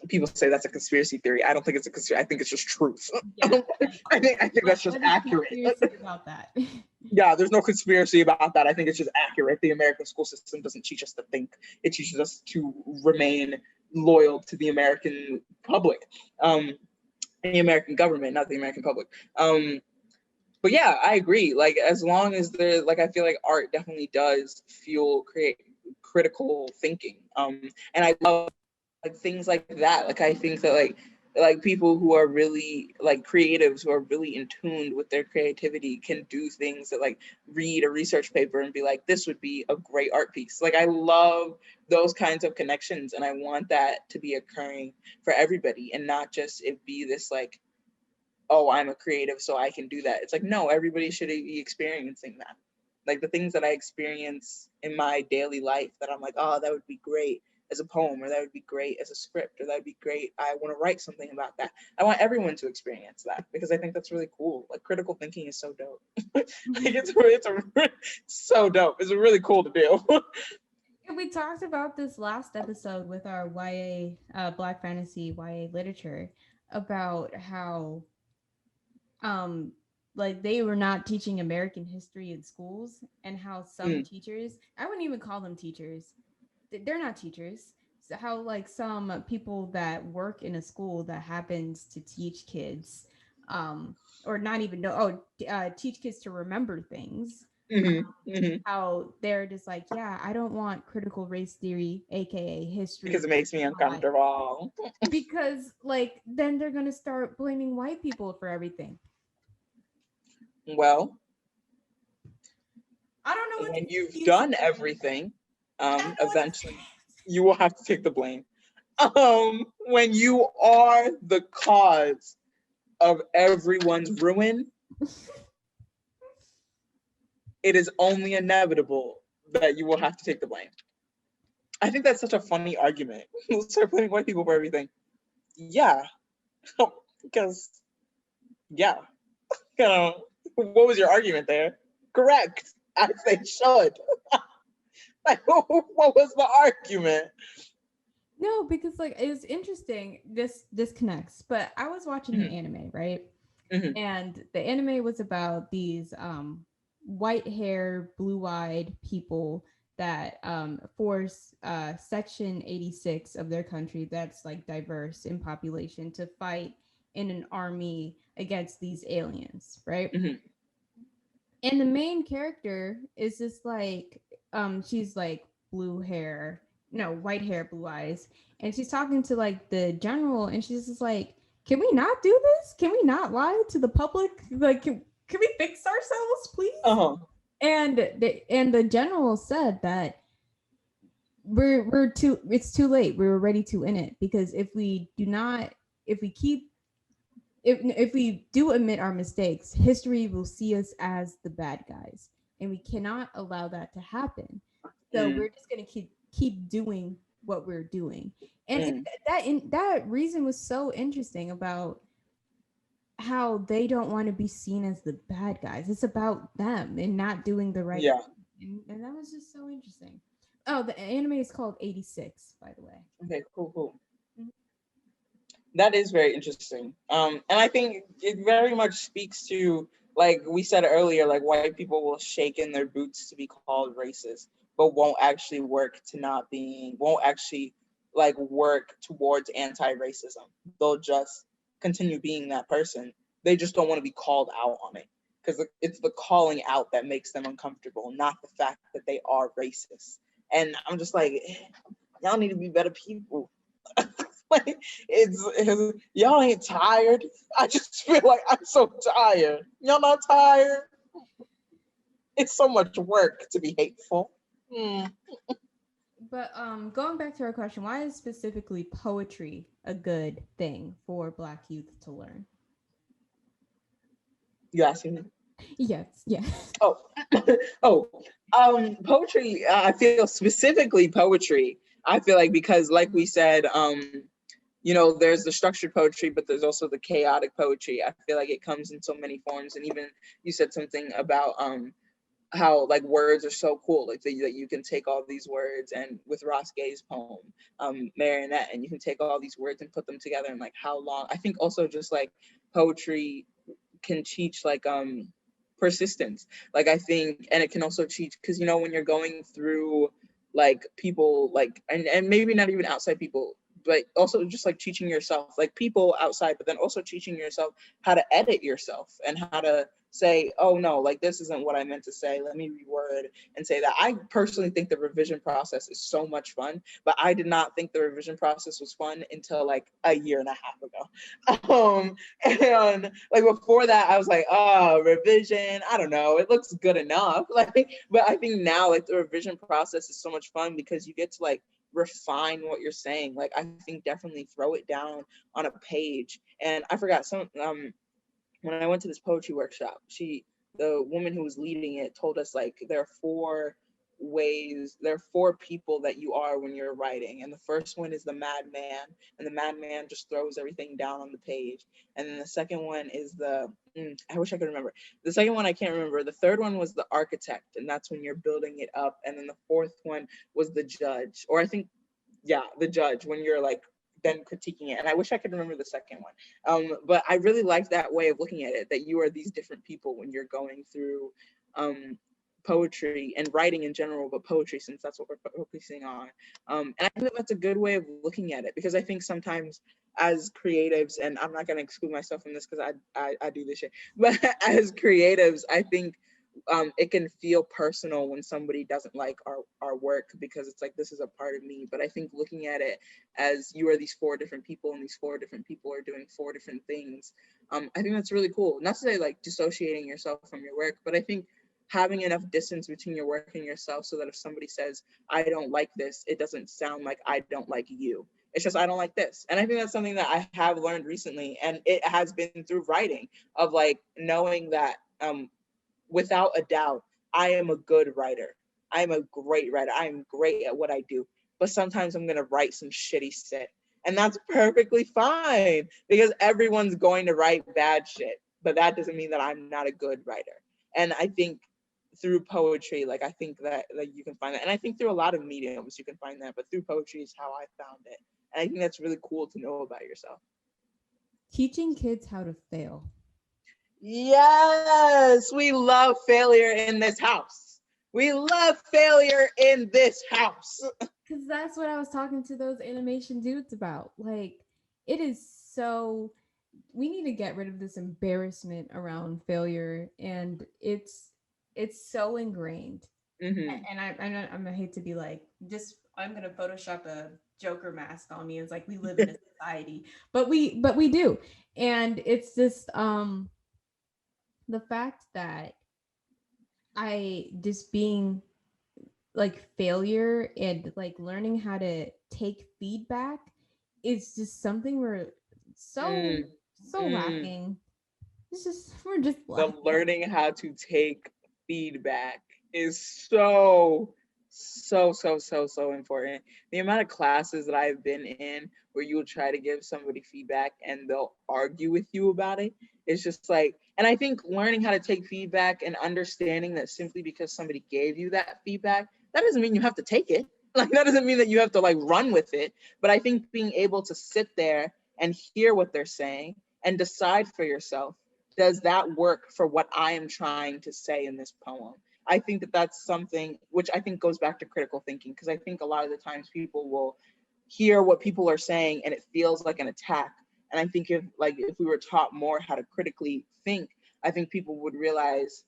People say that's a conspiracy theory. I don't think it's a conspiracy. I think it's just truth. Yeah. Like I think that's just what is accurate. conspiracy about that? Yeah, there's no conspiracy about that. I think it's just accurate. The American school system doesn't teach us to think. It teaches us to remain loyal to the American public, the American government, not the American public. But yeah, I agree. Like as long as there, like I feel like art definitely does fuel create critical thinking. And I love like things like that. Like I think that like people who are really like creatives who are really in tune with their creativity can do things that like read a research paper and be like, this would be a great art piece. Like I love those kinds of connections and I want that to be occurring for everybody and not just it be this like, oh, I'm a creative, so I can do that. It's like, no, everybody should be experiencing that. Like the things that I experience in my daily life that I'm like, oh, that would be great as a poem, or that would be great as a script, or that would be great. I want to write something about that. I want everyone to experience that because I think that's really cool. Like critical thinking is so dope. Like it's so dope. It's really cool to do. We talked about this last episode with our YA Black fantasy YA literature about how um like they were not teaching American history in schools, and how some Mm, teachers, I wouldn't even call them teachers. They're not teachers. So how like some people that work in a school that happens to teach kids, or not even know, teach kids to remember things. mhm, mhm. How they're just like, yeah, I don't want critical race theory, aka Because history, it makes me taught, uncomfortable. because like then they're gonna start blaming white people for everything. Well, I don't know what when to you've use. done everything, I don't know what to eventually you will have to take the blame. When you are the cause of everyone's ruin, say. it is only inevitable that you will have to take the blame. I think that's such a funny argument. Start blaming white people for everything. Yeah, because yeah, you know, what was your argument there? Correct, as they should. Like, what was the argument? No, because like it's interesting. This connects. But I was watching an Mm-hmm, anime, right? mm-hmm, And the anime was about these white hair, blue eyed people that force section 86 of their country, that's like diverse in population, to fight in an army against these aliens, right? mm-hmm, And the main character is just like, she's like blue hair, no, white hair, blue eyes, and she's talking to like the general, and she's just like, can we not do this, can we not lie to the public, like can we fix ourselves please? uh-huh, And the general said that we're too, it's too late, we're ready to end it, because if we do not, if we keep, if we do admit our mistakes, history will see us as the bad guys, and we cannot allow that to happen. So mm, we're just gonna keep doing what we're doing, and mm, that reason was so interesting about how they don't want to be seen as the bad guys. It's about them and not doing the right yeah. thing, and that was just so interesting. Oh, the anime is called 86, by the way. Okay, cool, cool. Mhm. That is very interesting. And I think it very much speaks to, like we said earlier, like white people will shake in their boots to be called racist, but won't actually work to not being, won't actually like work towards anti-racism. They'll just continue being that person. They just don't want to be called out on it because it's the calling out that makes them uncomfortable, not the fact that they are racist. And I'm just like, y'all need to be better people. Like, y'all ain't tired. I just feel like I'm so tired. Y'all not tired? It's so much work to be hateful. Mm. But going back to our question, why is specifically poetry a good thing for Black youth to learn? You asking me? Yes, yes. Oh, oh, poetry. I feel specifically poetry. I feel like because, like we said, there's the structured poetry, but there's also the chaotic poetry. I feel like it comes in so many forms, and even you said something about how like words are so cool, like that you can take all these words, and with Ross Gay's poem Marionette, and you can take all these words and put them together, and like how long. I think also just like poetry can teach like persistence, like I think, and it can also teach, because when you're going through like people, like and maybe not even outside people, but also just like teaching yourself, like people outside, but then also teaching yourself how to edit yourself and how to say, oh no, like this isn't what I meant to say, let me reword and say that. I personally think the revision process is so much fun, but I did not think the revision process was fun until like a year and a half ago. And like before that I was like, oh, revision, I don't know, it looks good enough. Like, but I think now like the revision process is so much fun because you get to like refine what you're saying. Like I think definitely throw it down on a page. And I forgot some when I went to this poetry workshop, the woman who was leading it told us like there are four people that you are when you're writing. And the first one is the madman, and the madman just throws everything down on the page. And then the second one is I wish I could remember. The second one I can't remember. The third one was the architect, and that's when you're building it up. And then the fourth one was the judge, or I think, yeah, the judge, when you're like then critiquing it. And I wish I could remember the second one. But I really liked that way of looking at it, that you are these different people when you're going through poetry and writing in general, but poetry, since that's what we're focusing on. And I think that's a good way of looking at it, because I think sometimes as creatives, and I'm not going to exclude myself from this because I do this shit, but as creatives, I think it can feel personal when somebody doesn't like our work, because it's like, this is a part of me. But I think looking at it as you are these four different people, and these four different people are doing four different things, I think that's really cool. Not to say like dissociating yourself from your work, but I think having enough distance between your work and yourself, so that if somebody says, I don't like this, it doesn't sound like I don't like you. It's just, I don't like this. And I think that's something that I have learned recently. And it has been through writing, of like knowing that without a doubt, I am a good writer. I am a great writer. I am great at what I do. But sometimes I'm going to write some shitty shit. And that's perfectly fine, because everyone's going to write bad shit. But that doesn't mean that I'm not a good writer. And I think through poetry, like I think that like you can find that. And I think through a lot of mediums you can find that. But through poetry is how I found it. And I think that's really cool to know about yourself. Teaching kids how to fail. Yes, we love failure in this house. We love failure in this house. Because that's what I was talking to those animation dudes about. Like, it is so. We need to get rid of this embarrassment around failure, and it's so ingrained. Mm-hmm. And I'm gonna hate to be like, just I'm gonna Photoshop a Joker mask on me. It's like we live in a society, but we do, and it's just the fact that I just being like failure and like learning how to take feedback is just something we're so Mm, so mm. lacking. It's just we're just The lacking. learning how to take feedback is so important. The amount of classes that I've been in where you will try to give somebody feedback and they'll argue with you about it, it's just like, and I think learning how to take feedback and understanding that simply because somebody gave you that feedback, that doesn't mean you have to take it. Like that doesn't mean that you have to like run with it. But I think being able to sit there and hear what they're saying and decide for yourself, does that work for what I am trying to say in this poem? I think that that's something which I think goes back to critical thinking, because I think a lot of the times people will hear what people are saying and it feels like an attack. And I think if we were taught more how to critically think, I think people would realize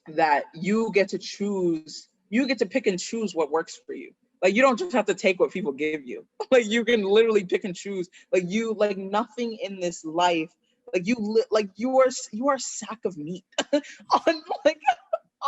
that you get to pick and choose what works for you. Like you don't just have to take what people give you. Like you can literally pick and choose. Like you, like nothing in this life, like like you are a sack of meat on like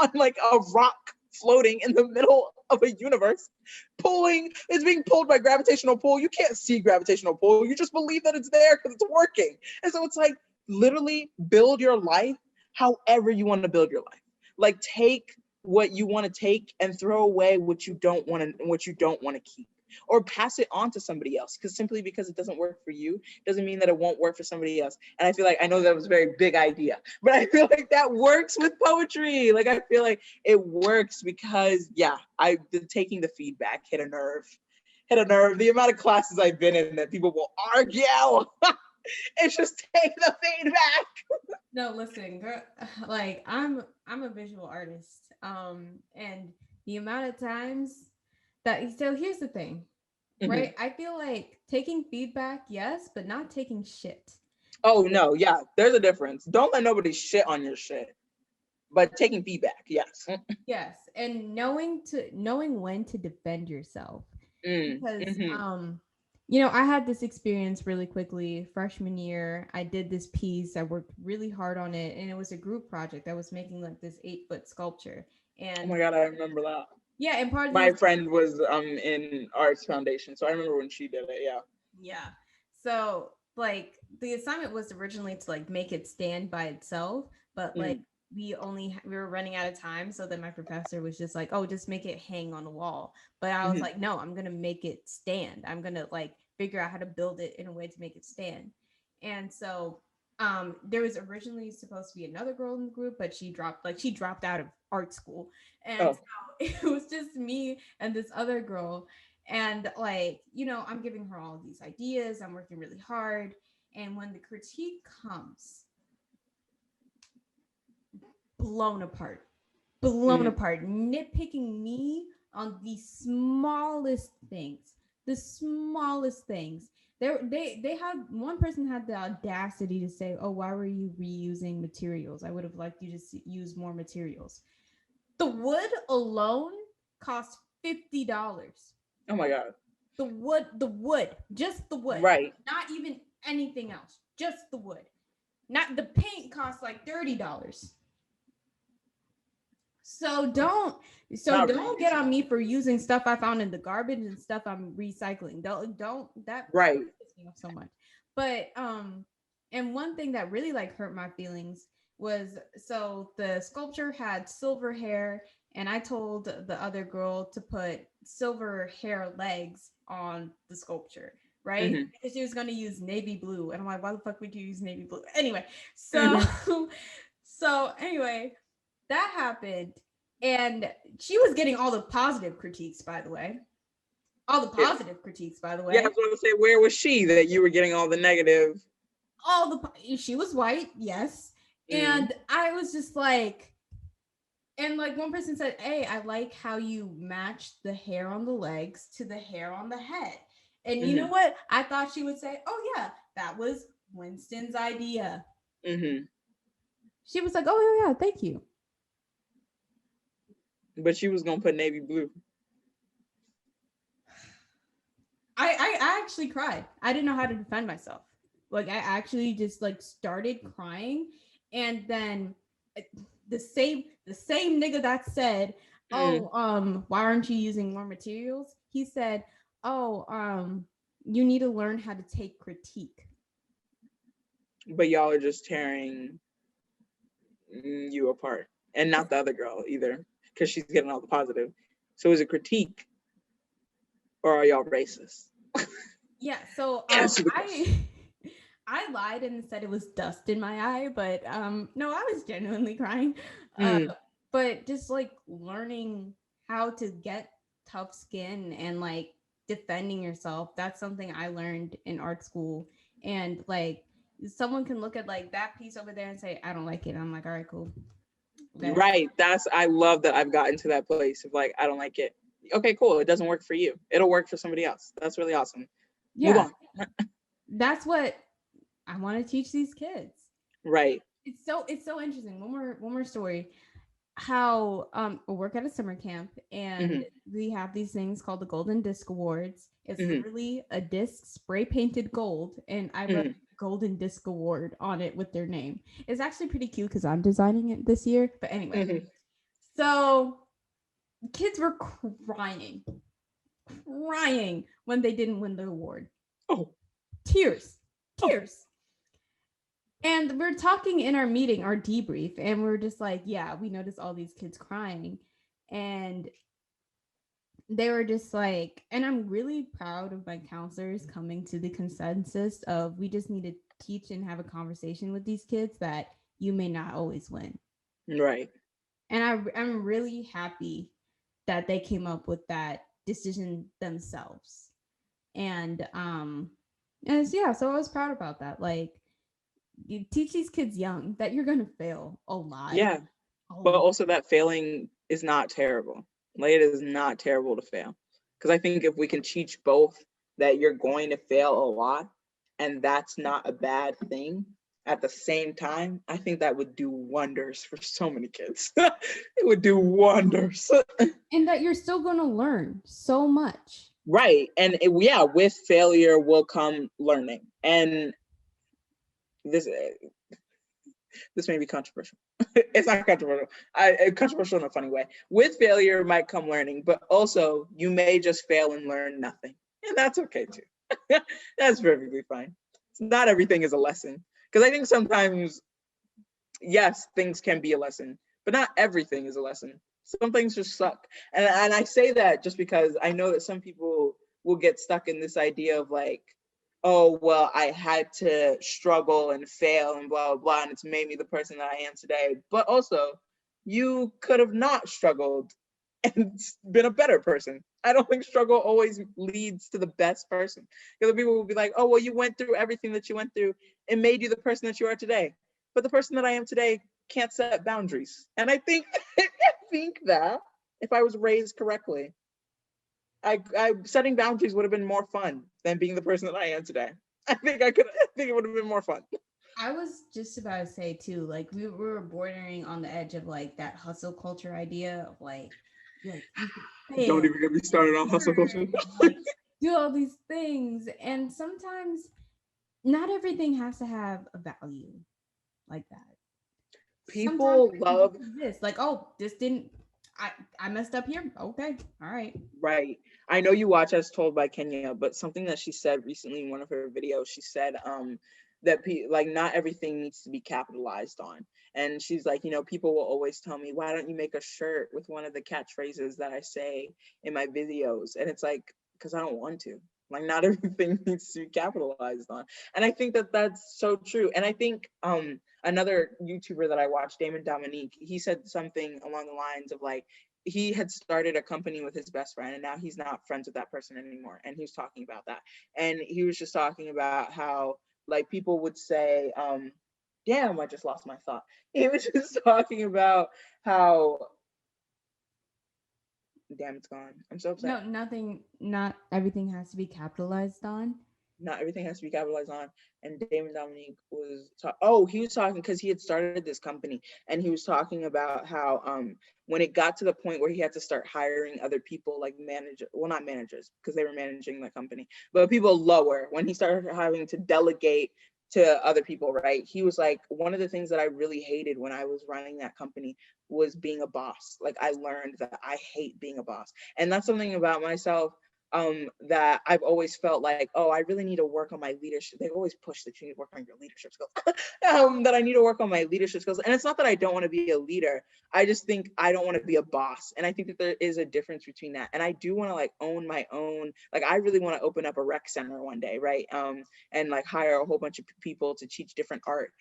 on like a rock floating in the middle of a universe, pulling, it's being pulled by gravitational pull. You can't see gravitational pull, you just believe that it's there because it's working. And so it's like, literally build your life however you want to build your life. Like take what you want to take and throw away what you don't want to keep, or pass it on to somebody else, because simply because it doesn't work for you doesn't mean that it won't work for somebody else. And I feel like, I know that was a very big idea, but I feel like that works with poetry. Like I feel like it works because taking the feedback hit a nerve. The amount of classes I've been in that people will argue. It's just take the feedback. No, listen, girl, like I'm a visual artist. And the amount of times that so here's the thing, Mhm. right? I feel like taking feedback, yes, but not taking shit. Oh no, yeah, there's a difference. Don't let nobody shit on your shit, but taking feedback, yes. Yes, and knowing when to defend yourself. Because Mm-hmm. I had this experience really quickly freshman year. I did this piece. I worked really hard on it, and it was a group project. I was making like this 8-foot sculpture, Oh and my god, I remember that. yeah, and part of My this, friend was in arts foundation, so I remember when she did it. Yeah. yeah. So like the assignment was originally to like make it stand by itself, but like Mm-hmm. we were running out of time, so then my professor was just like, "Oh, just make it hang on the wall." But I was Mm-hmm. like, "No, I'm going to make it stand. I'm going to like figure out how to build it in a way to make it stand." And so there was originally supposed to be another girl in the group, but she dropped out of art school. And Oh. so it was just me and this other girl, And like, I'm giving her all these ideas. I'm working really hard. And when the critique comes, blown apart, nitpicking me on the smallest things, the smallest things. They had one person had the audacity to say, "Oh, why were you reusing materials? I would have liked you to use more materials." The wood alone cost $50. Oh my God. The wood, just the wood, Right. not even anything else, just the wood. Not the paint costs like $30. So don't get on me for using stuff I found in the garbage and stuff I'm recycling. Don't that Right. pisses me off so much. But and one thing that really like hurt my feelings was, so the sculpture had silver hair, and I told the other girl to put silver hair legs on the sculpture, right? Mm-hmm. Because she was gonna use navy blue. And I'm like, why the fuck would you use navy blue? Anyway, so Mm-hmm. so anyway, that happened, and she was getting all the positive critiques, by the way. All the Yeah. positive critiques, by the Yeah, I way. was going to say, where was she that you were getting all the negative? She was white, yes. Mm. And I was just like, and like one person said, "Hey, I like how you matched the hair on the legs to the hair on the head." And you know Mm-hmm. what? I thought she would say, "Oh yeah, that was Winston's idea." Mm-hmm. She was like, "Oh yeah, thank you." But she was going to put navy blue. I actually cried. I didn't know how to defend myself. Like I actually just like started crying, and then the same nigga that said, Mm. "Oh, why aren't you using more materials?" He said, "Oh, you need to learn how to take critique." But y'all are just tearing you apart. And not the other girl either, because she's getting all the positive. So is it critique, or are y'all racist? Yeah, so Answer the question. I I lied and said it was dust in my eye, but no, I was genuinely crying. Uh Mm. but just like learning how to get tough skin and like defending yourself, that's something I learned in art school. And like someone can look at like that piece over there and say, "I don't like it." I'm like, "All right, cool." Okay. Right. I love that I've gotten to that place of like, I don't like it. Okay, cool. It doesn't work for you. It'll work for somebody else. That's really awesome. Move Yeah. on. That's what I want to teach these kids. Right. It's so interesting. One more story. How I work at a summer camp, and Mm-hmm. we have these things called the Golden Disc Awards. It's Mm-hmm. literally a disc spray painted gold, and I wrote Mm-hmm. Golden Disc Award on it with their name. It's actually pretty cute because I'm designing it this year. But anyway, Mm-hmm. so kids were crying when they didn't win the award. Oh. Tears, Oh. tears. And we're talking in our meeting, our debrief, and we're just like, yeah, we noticed all these kids crying. And they were just like, and I'm really proud of my counselors coming to the consensus of, we just need to teach and have a conversation with these kids that you may not always win. Right. And I'm really happy that they came up with that decision themselves. And yeah, so I was proud about that. Like, you teach these kids young that you're gonna fail a lot. Yeah. But also that failing is not terrible. Like, it is not terrible to fail. Because I think if we can teach both that you're going to fail a lot and that's not a bad thing at the same time, I think that would do wonders for so many kids. It would do wonders. And that you're still gonna learn so much. Right. And yeah, with failure will come learning. And this may be controversial. It's not controversial. Controversial in a funny way. With failure might come learning, but also you may just fail and learn nothing, and that's okay too. That's perfectly fine. Not everything is a lesson, because I think sometimes, yes, things can be a lesson, but not everything is a lesson. Some things just suck, and I say that just because I know that some people will get stuck in this idea of like, oh, well, I had to struggle and fail and blah, blah, blah, and it's made me the person that I am today. But also, you could have not struggled and been a better person. I don't think struggle always leads to the best person. The other people will be like, oh, well, you went through everything that you went through. It made you the person that you are today. But the person that I am today can't set boundaries. And I think I think that if I was raised correctly, I setting boundaries would have been more fun than being the person that I am today. I think it would have been more fun. I was just about to say too, like we were bordering on the edge of like that hustle culture idea of like you could Don't fail even get me started on hustle culture. and like do all these things, and sometimes not everything has to have a value like that. Sometimes People it can love just exist. Like, oh, this didn't. I messed up here. Okay, all right. right. I know you watch As Told by Kenya, but something that she said recently in one of her videos, she said that like not everything needs to be capitalized on. And she's like, you know, people will always tell me, why don't you make a shirt with one of the catchphrases that I say in my videos? And it's like, because I don't want to. Like not everything needs to be capitalized on. And I think that that's so true. And I think another YouTuber that I watched, Damon Dominique, he said something along the lines of like, he had started a company with his best friend and now he's not friends with that person anymore, and he was talking about that, and he was just talking about how like people would say damn, I just lost my thought. He was just talking about how damn, it's gone. I'm so No, upset. nothing. Not everything has to be capitalized on. Not everything has to be capitalized on. And Damon Dominique was oh, he was talking because he had started this company, and he was talking about how when it got to the point where he had to start hiring other people like manager, well, not managers because they were managing the company, but people lower, when he started having to delegate to other people, right? He was like, one of the things that I really hated when I was running that company was being a boss. Like I learned that I hate being a boss, and that's something about myself that I've always felt like, oh, I really need to work on my leadership. They always push that you need to work on your leadership skills. That I need to work on my leadership skills. And it's not that I don't want to be a leader. I just think I don't want to be a boss. And I think that there is a difference between that. And I do want to like own my own, like I really want to open up a rec center one day, right? And like hire a whole bunch of people to teach different art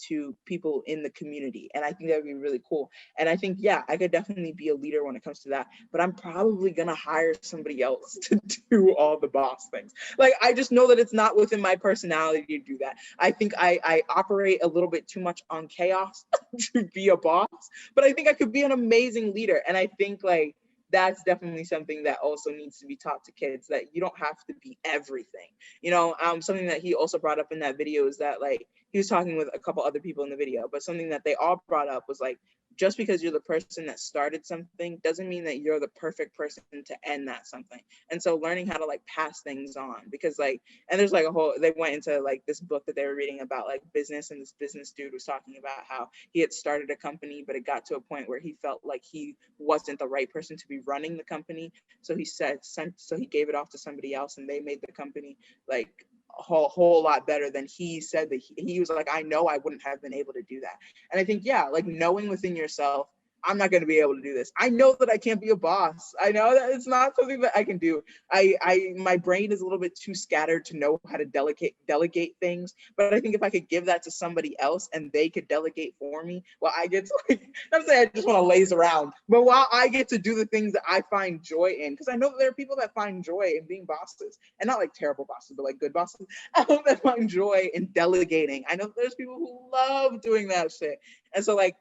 to people in the community. And I think that would be really cool. And I think, yeah, I could definitely be a leader when it comes to that, but I'm probably gonna hire somebody else to do all the boss things. Like, I just know that it's not within my personality to do that. I think I operate a little bit too much on chaos to be a boss, but I think I could be an amazing leader. And I think like, that's definitely something that also needs to be taught to kids, that you don't have to be everything. You know, something that he also brought up in that video is that like he was talking with a couple other people in the video, but something that they all brought up was like, just because you're the person that started something doesn't mean that you're the perfect person to end that something. And so learning how to like pass things on, because like, and there's like a whole, they went into like this book that they were reading about like business, and this business dude was talking about how he had started a company, but it got to a point where he felt like he wasn't the right person to be running the company. So he said, so he gave it off to somebody else, and they made the company like a whole lot better than he said that he was like, I know I wouldn't have been able to do that. And I think, yeah, like knowing within yourself, I'm not going to be able to do this. I know that I can't be a boss. I know that it's not something that I can do. My brain is a little bit too scattered to know how to delegate things. But I think if I could give that to somebody else and they could delegate for me, well, I get to like, I'm saying I just want to laze around, but while I get to do the things that I find joy in, because I know that there are people that find joy in being bosses, and not like terrible bosses, but like good bosses, that find joy in delegating. I know there's people who love doing that shit. And so like,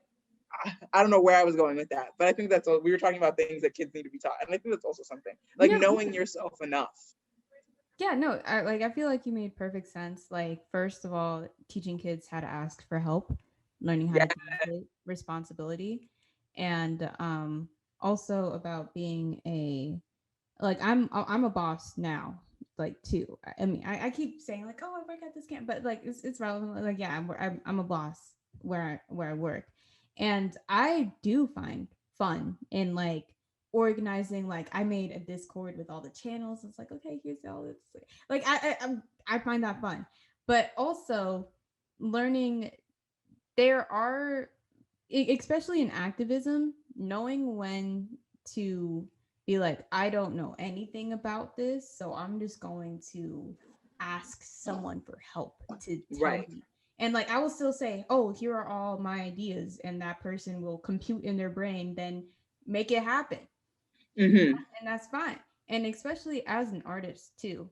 I don't know where I was going with that, but I think that's all. We were talking about things that kids need to be taught, and I think that's also something like No, knowing yourself enough. yeah, no, I feel like you made perfect sense. Like, first of all, teaching kids how to ask for help, learning how Yeah, to communicate responsibility, and also about being a like I'm a boss now, like too. I mean, I keep saying like, oh, I work at this camp, but like it's relevant. Like, yeah, I'm a boss where I work, and I do find fun in like organizing. Like, I made a Discord with all the channels. It's like, okay, here's all this. Like, I find that fun, but also learning. There are, especially in activism, knowing when to be like, I don't know anything about this, so I'm just going to ask someone for help to tell right. me. And like, I will still say, oh, here are all my ideas, and that person will compute in their brain, then make it happen. Mm-hmm. And that's fine. And especially as an artist too.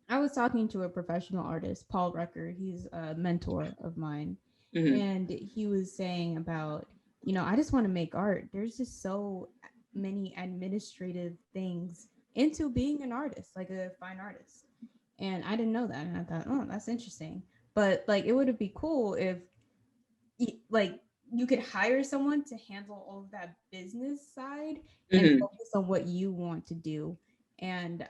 I was talking to a professional artist, Paul Rucker. He's a mentor of mine. Hmm. And he was saying about, I just want to make art. There's just so many administrative things into being an artist, like a fine artist. And I didn't know that. And I thought, oh, that's interesting. But like, it would be cool if, like, you could hire someone to handle all of that business side and Hmm. focus on what you want to do. And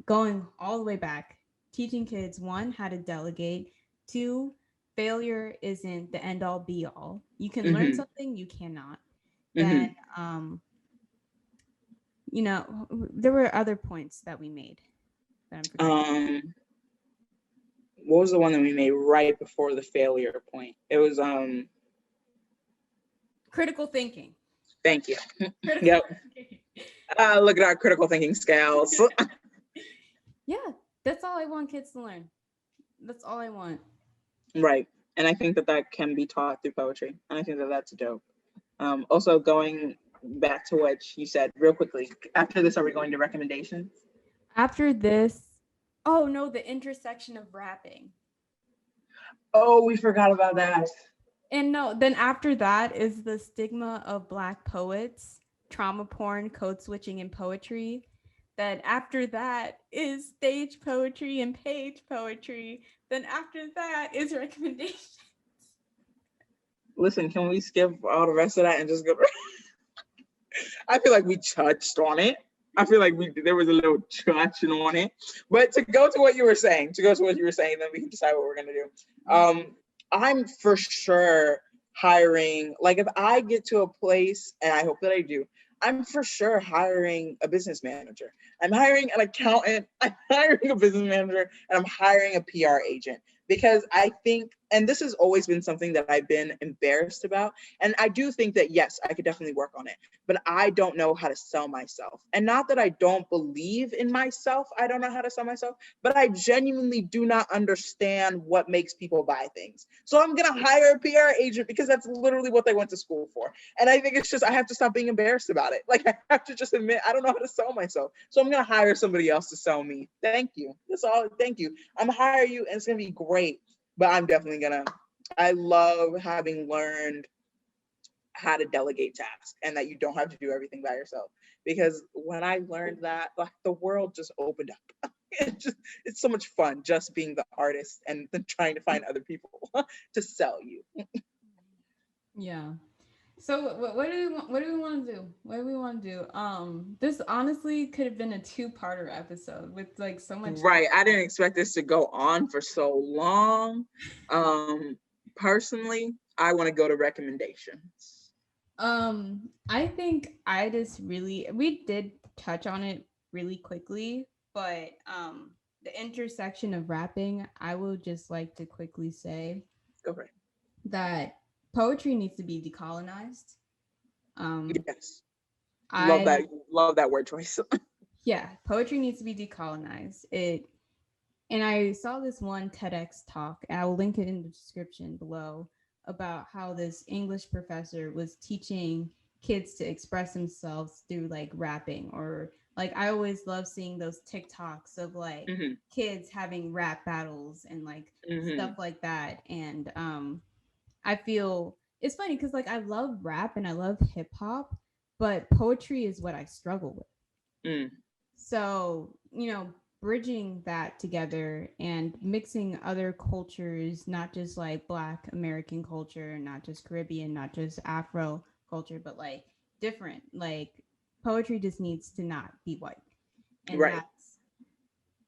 going all the way back, teaching kids, one, how to delegate, two, failure isn't the end all be all. You can learn Hmm. something, you cannot. Then, Hmm. there were other points that we made that I'm forgetting. What was the one that we made right before the failure point? It was Critical thinking. thank you. Critical Yep. thinking. Look at our critical thinking skills. Yeah, that's all I want kids to learn. That's all I want. Right. And I think that that can be taught through poetry. And I think that that's dope. Also, going back to what you said real quickly, after this, are we going to recommendations? After this, oh no, the intersection of rapping. Oh, we forgot about that. And no, then after that is the stigma of Black poets, trauma porn, code switching, and poetry. Then after that is stage poetry and page poetry. Then after that is recommendations. Listen, can we skip all the rest of that and just go? I feel like we touched on it. I feel like there was a little touching on it. But to go to what you were saying, then we can decide what we're gonna do. I'm for sure hiring, like if I get to a place, and I hope that I do, I'm for sure hiring a business manager. I'm hiring an accountant, I'm hiring a business manager, and I'm hiring a PR agent. Because I think, and this has always been something that I've been embarrassed about. And I do think that, yes, I could definitely work on it, but I don't know how to sell myself. And not that I don't believe in myself, I don't know how to sell myself, but I genuinely do not understand what makes people buy things. So I'm going to hire a PR agent because that's literally what they went to school for. And I think it's just, I have to stop being embarrassed about it. Like, I have to just admit, I don't know how to sell myself. So I'm going to hire somebody else to sell me. Thank you. That's all. Thank you. I'm going to hire you and it's going to be great. But I'm definitely going to, I love having learned how to delegate tasks and that you don't have to do everything by yourself. Because when I learned that, like, the world just opened up. It's so much fun just being the artist and then trying to find other people to sell you. Yeah. So what do we want? What do we want to do? What do we want to do? This honestly could have been a two-parter episode with like so much. Right. I didn't expect this to go on for so long. Personally, I want to go to recommendations. I think I just really we did touch on it really quickly, but the intersection of rapping, I would just like to quickly say Go for it. that poetry needs to be decolonized. Yes. Love that. I Love that word choice. Yeah, poetry needs to be decolonized. And I saw this one TEDx talk, and I will link it in the description below, about how this English professor was teaching kids to express themselves through like rapping, or like I always love seeing those TikToks of like Hmm. kids having rap battles and like stuff Hmm. like that. And I feel it's funny because like I love rap and I love hip hop, but poetry is what I struggle with. Mm. So, bridging that together and mixing other cultures, not just like Black American culture, not just Caribbean, not just Afro culture, but like different. Like poetry just needs to not be white. And Right.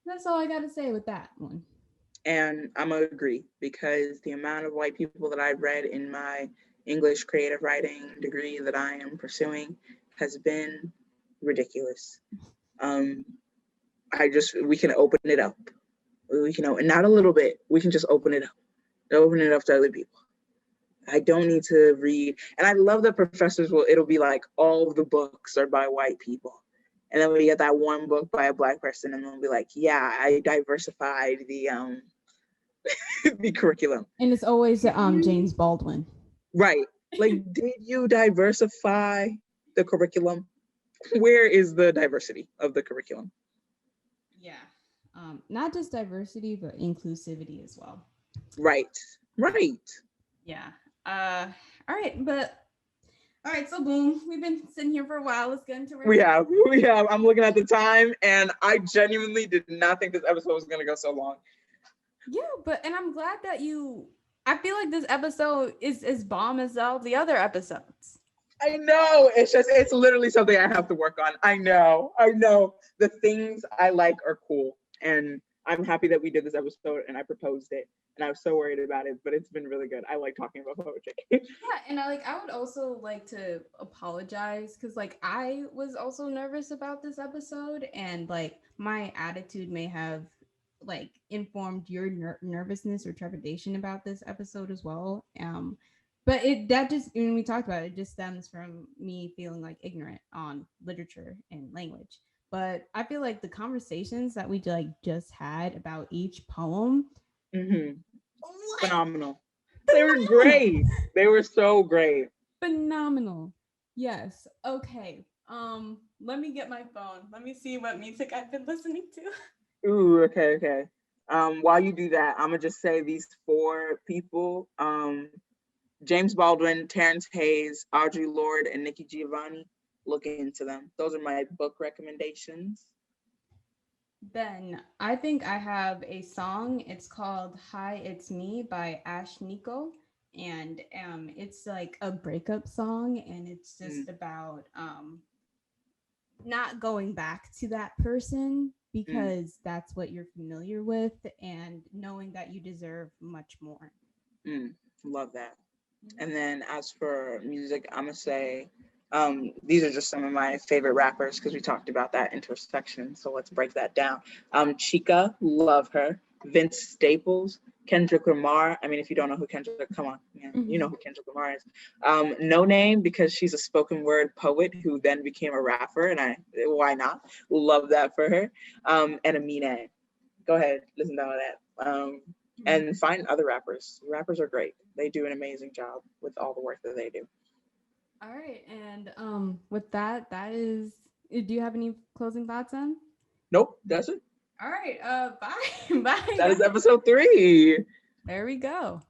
that's all I got to say with that one. And I'm gonna agree because the amount of white people that I've read in my English creative writing degree that I am pursuing has been ridiculous. Um, we can open it up. We can open, not a little bit. We can just open it up to other people. I don't need to read. And I love that professors it'll be like all of the books are by white people. And then we get that one book by a Black person and they'll be like, yeah, I diversified the the curriculum. And it's always James Baldwin. Right. Like, did you diversify the curriculum? Where is the diversity of the curriculum? Yeah. Not just diversity, but inclusivity as well. Right. Yeah. Uh, all right, but all right, so boom, we've been sitting here for a while. Let's get into our We have. I'm looking at the time, and I genuinely did not think this episode was going to go so long. Yeah, and I'm glad that I feel like this episode is as bomb as all the other episodes. I know. It's literally something I have to work on. I know. The things I like are cool. And I'm happy that we did this episode and I proposed it. And I was so worried about it, but it's been really good. I like talking about poetry. Yeah, and I would also like to apologize because I was also nervous about this episode, and my attitude may have informed your nervousness or trepidation about this episode as well. But that just when we talked about it, it just stems from me feeling ignorant on literature and language. But I feel like the conversations that we just had about each poem, mm-hmm. Phenomenal. They were great. They were so great. Phenomenal. Yes. Okay. Let me get my phone. Let me see what music I've been listening to. Ooh, okay. While you do that, I'm gonna just say these 4 people: James Baldwin, Terrence Hayes, Audre Lorde, and Nikki Giovanni. Look into them. Those are my book recommendations. Then I think I have a song. It's called "Hi, It's Me" by Ash Nico, and it's like a breakup song, and it's just about not going back to that person because that's what you're familiar with, and knowing that you deserve much more. Love that. And then as for music, I'm gonna say these are just some of my favorite rappers because we talked about that intersection. So let's break that down. Chica, love her. Vince Staples, Kendrick Lamar. I mean, if you don't know who Kendrick, come on, man, you know who Kendrick Lamar is. No Name, because she's a spoken word poet who then became a rapper, and why not? Love that for her. And Amine. Go ahead, listen to all that. And find other rappers. Rappers are great. They do an amazing job with all the work that they do. All right, and with that is. Do you have any closing thoughts on? Nope, that's it. All right, bye, bye. That is episode 3. There we go.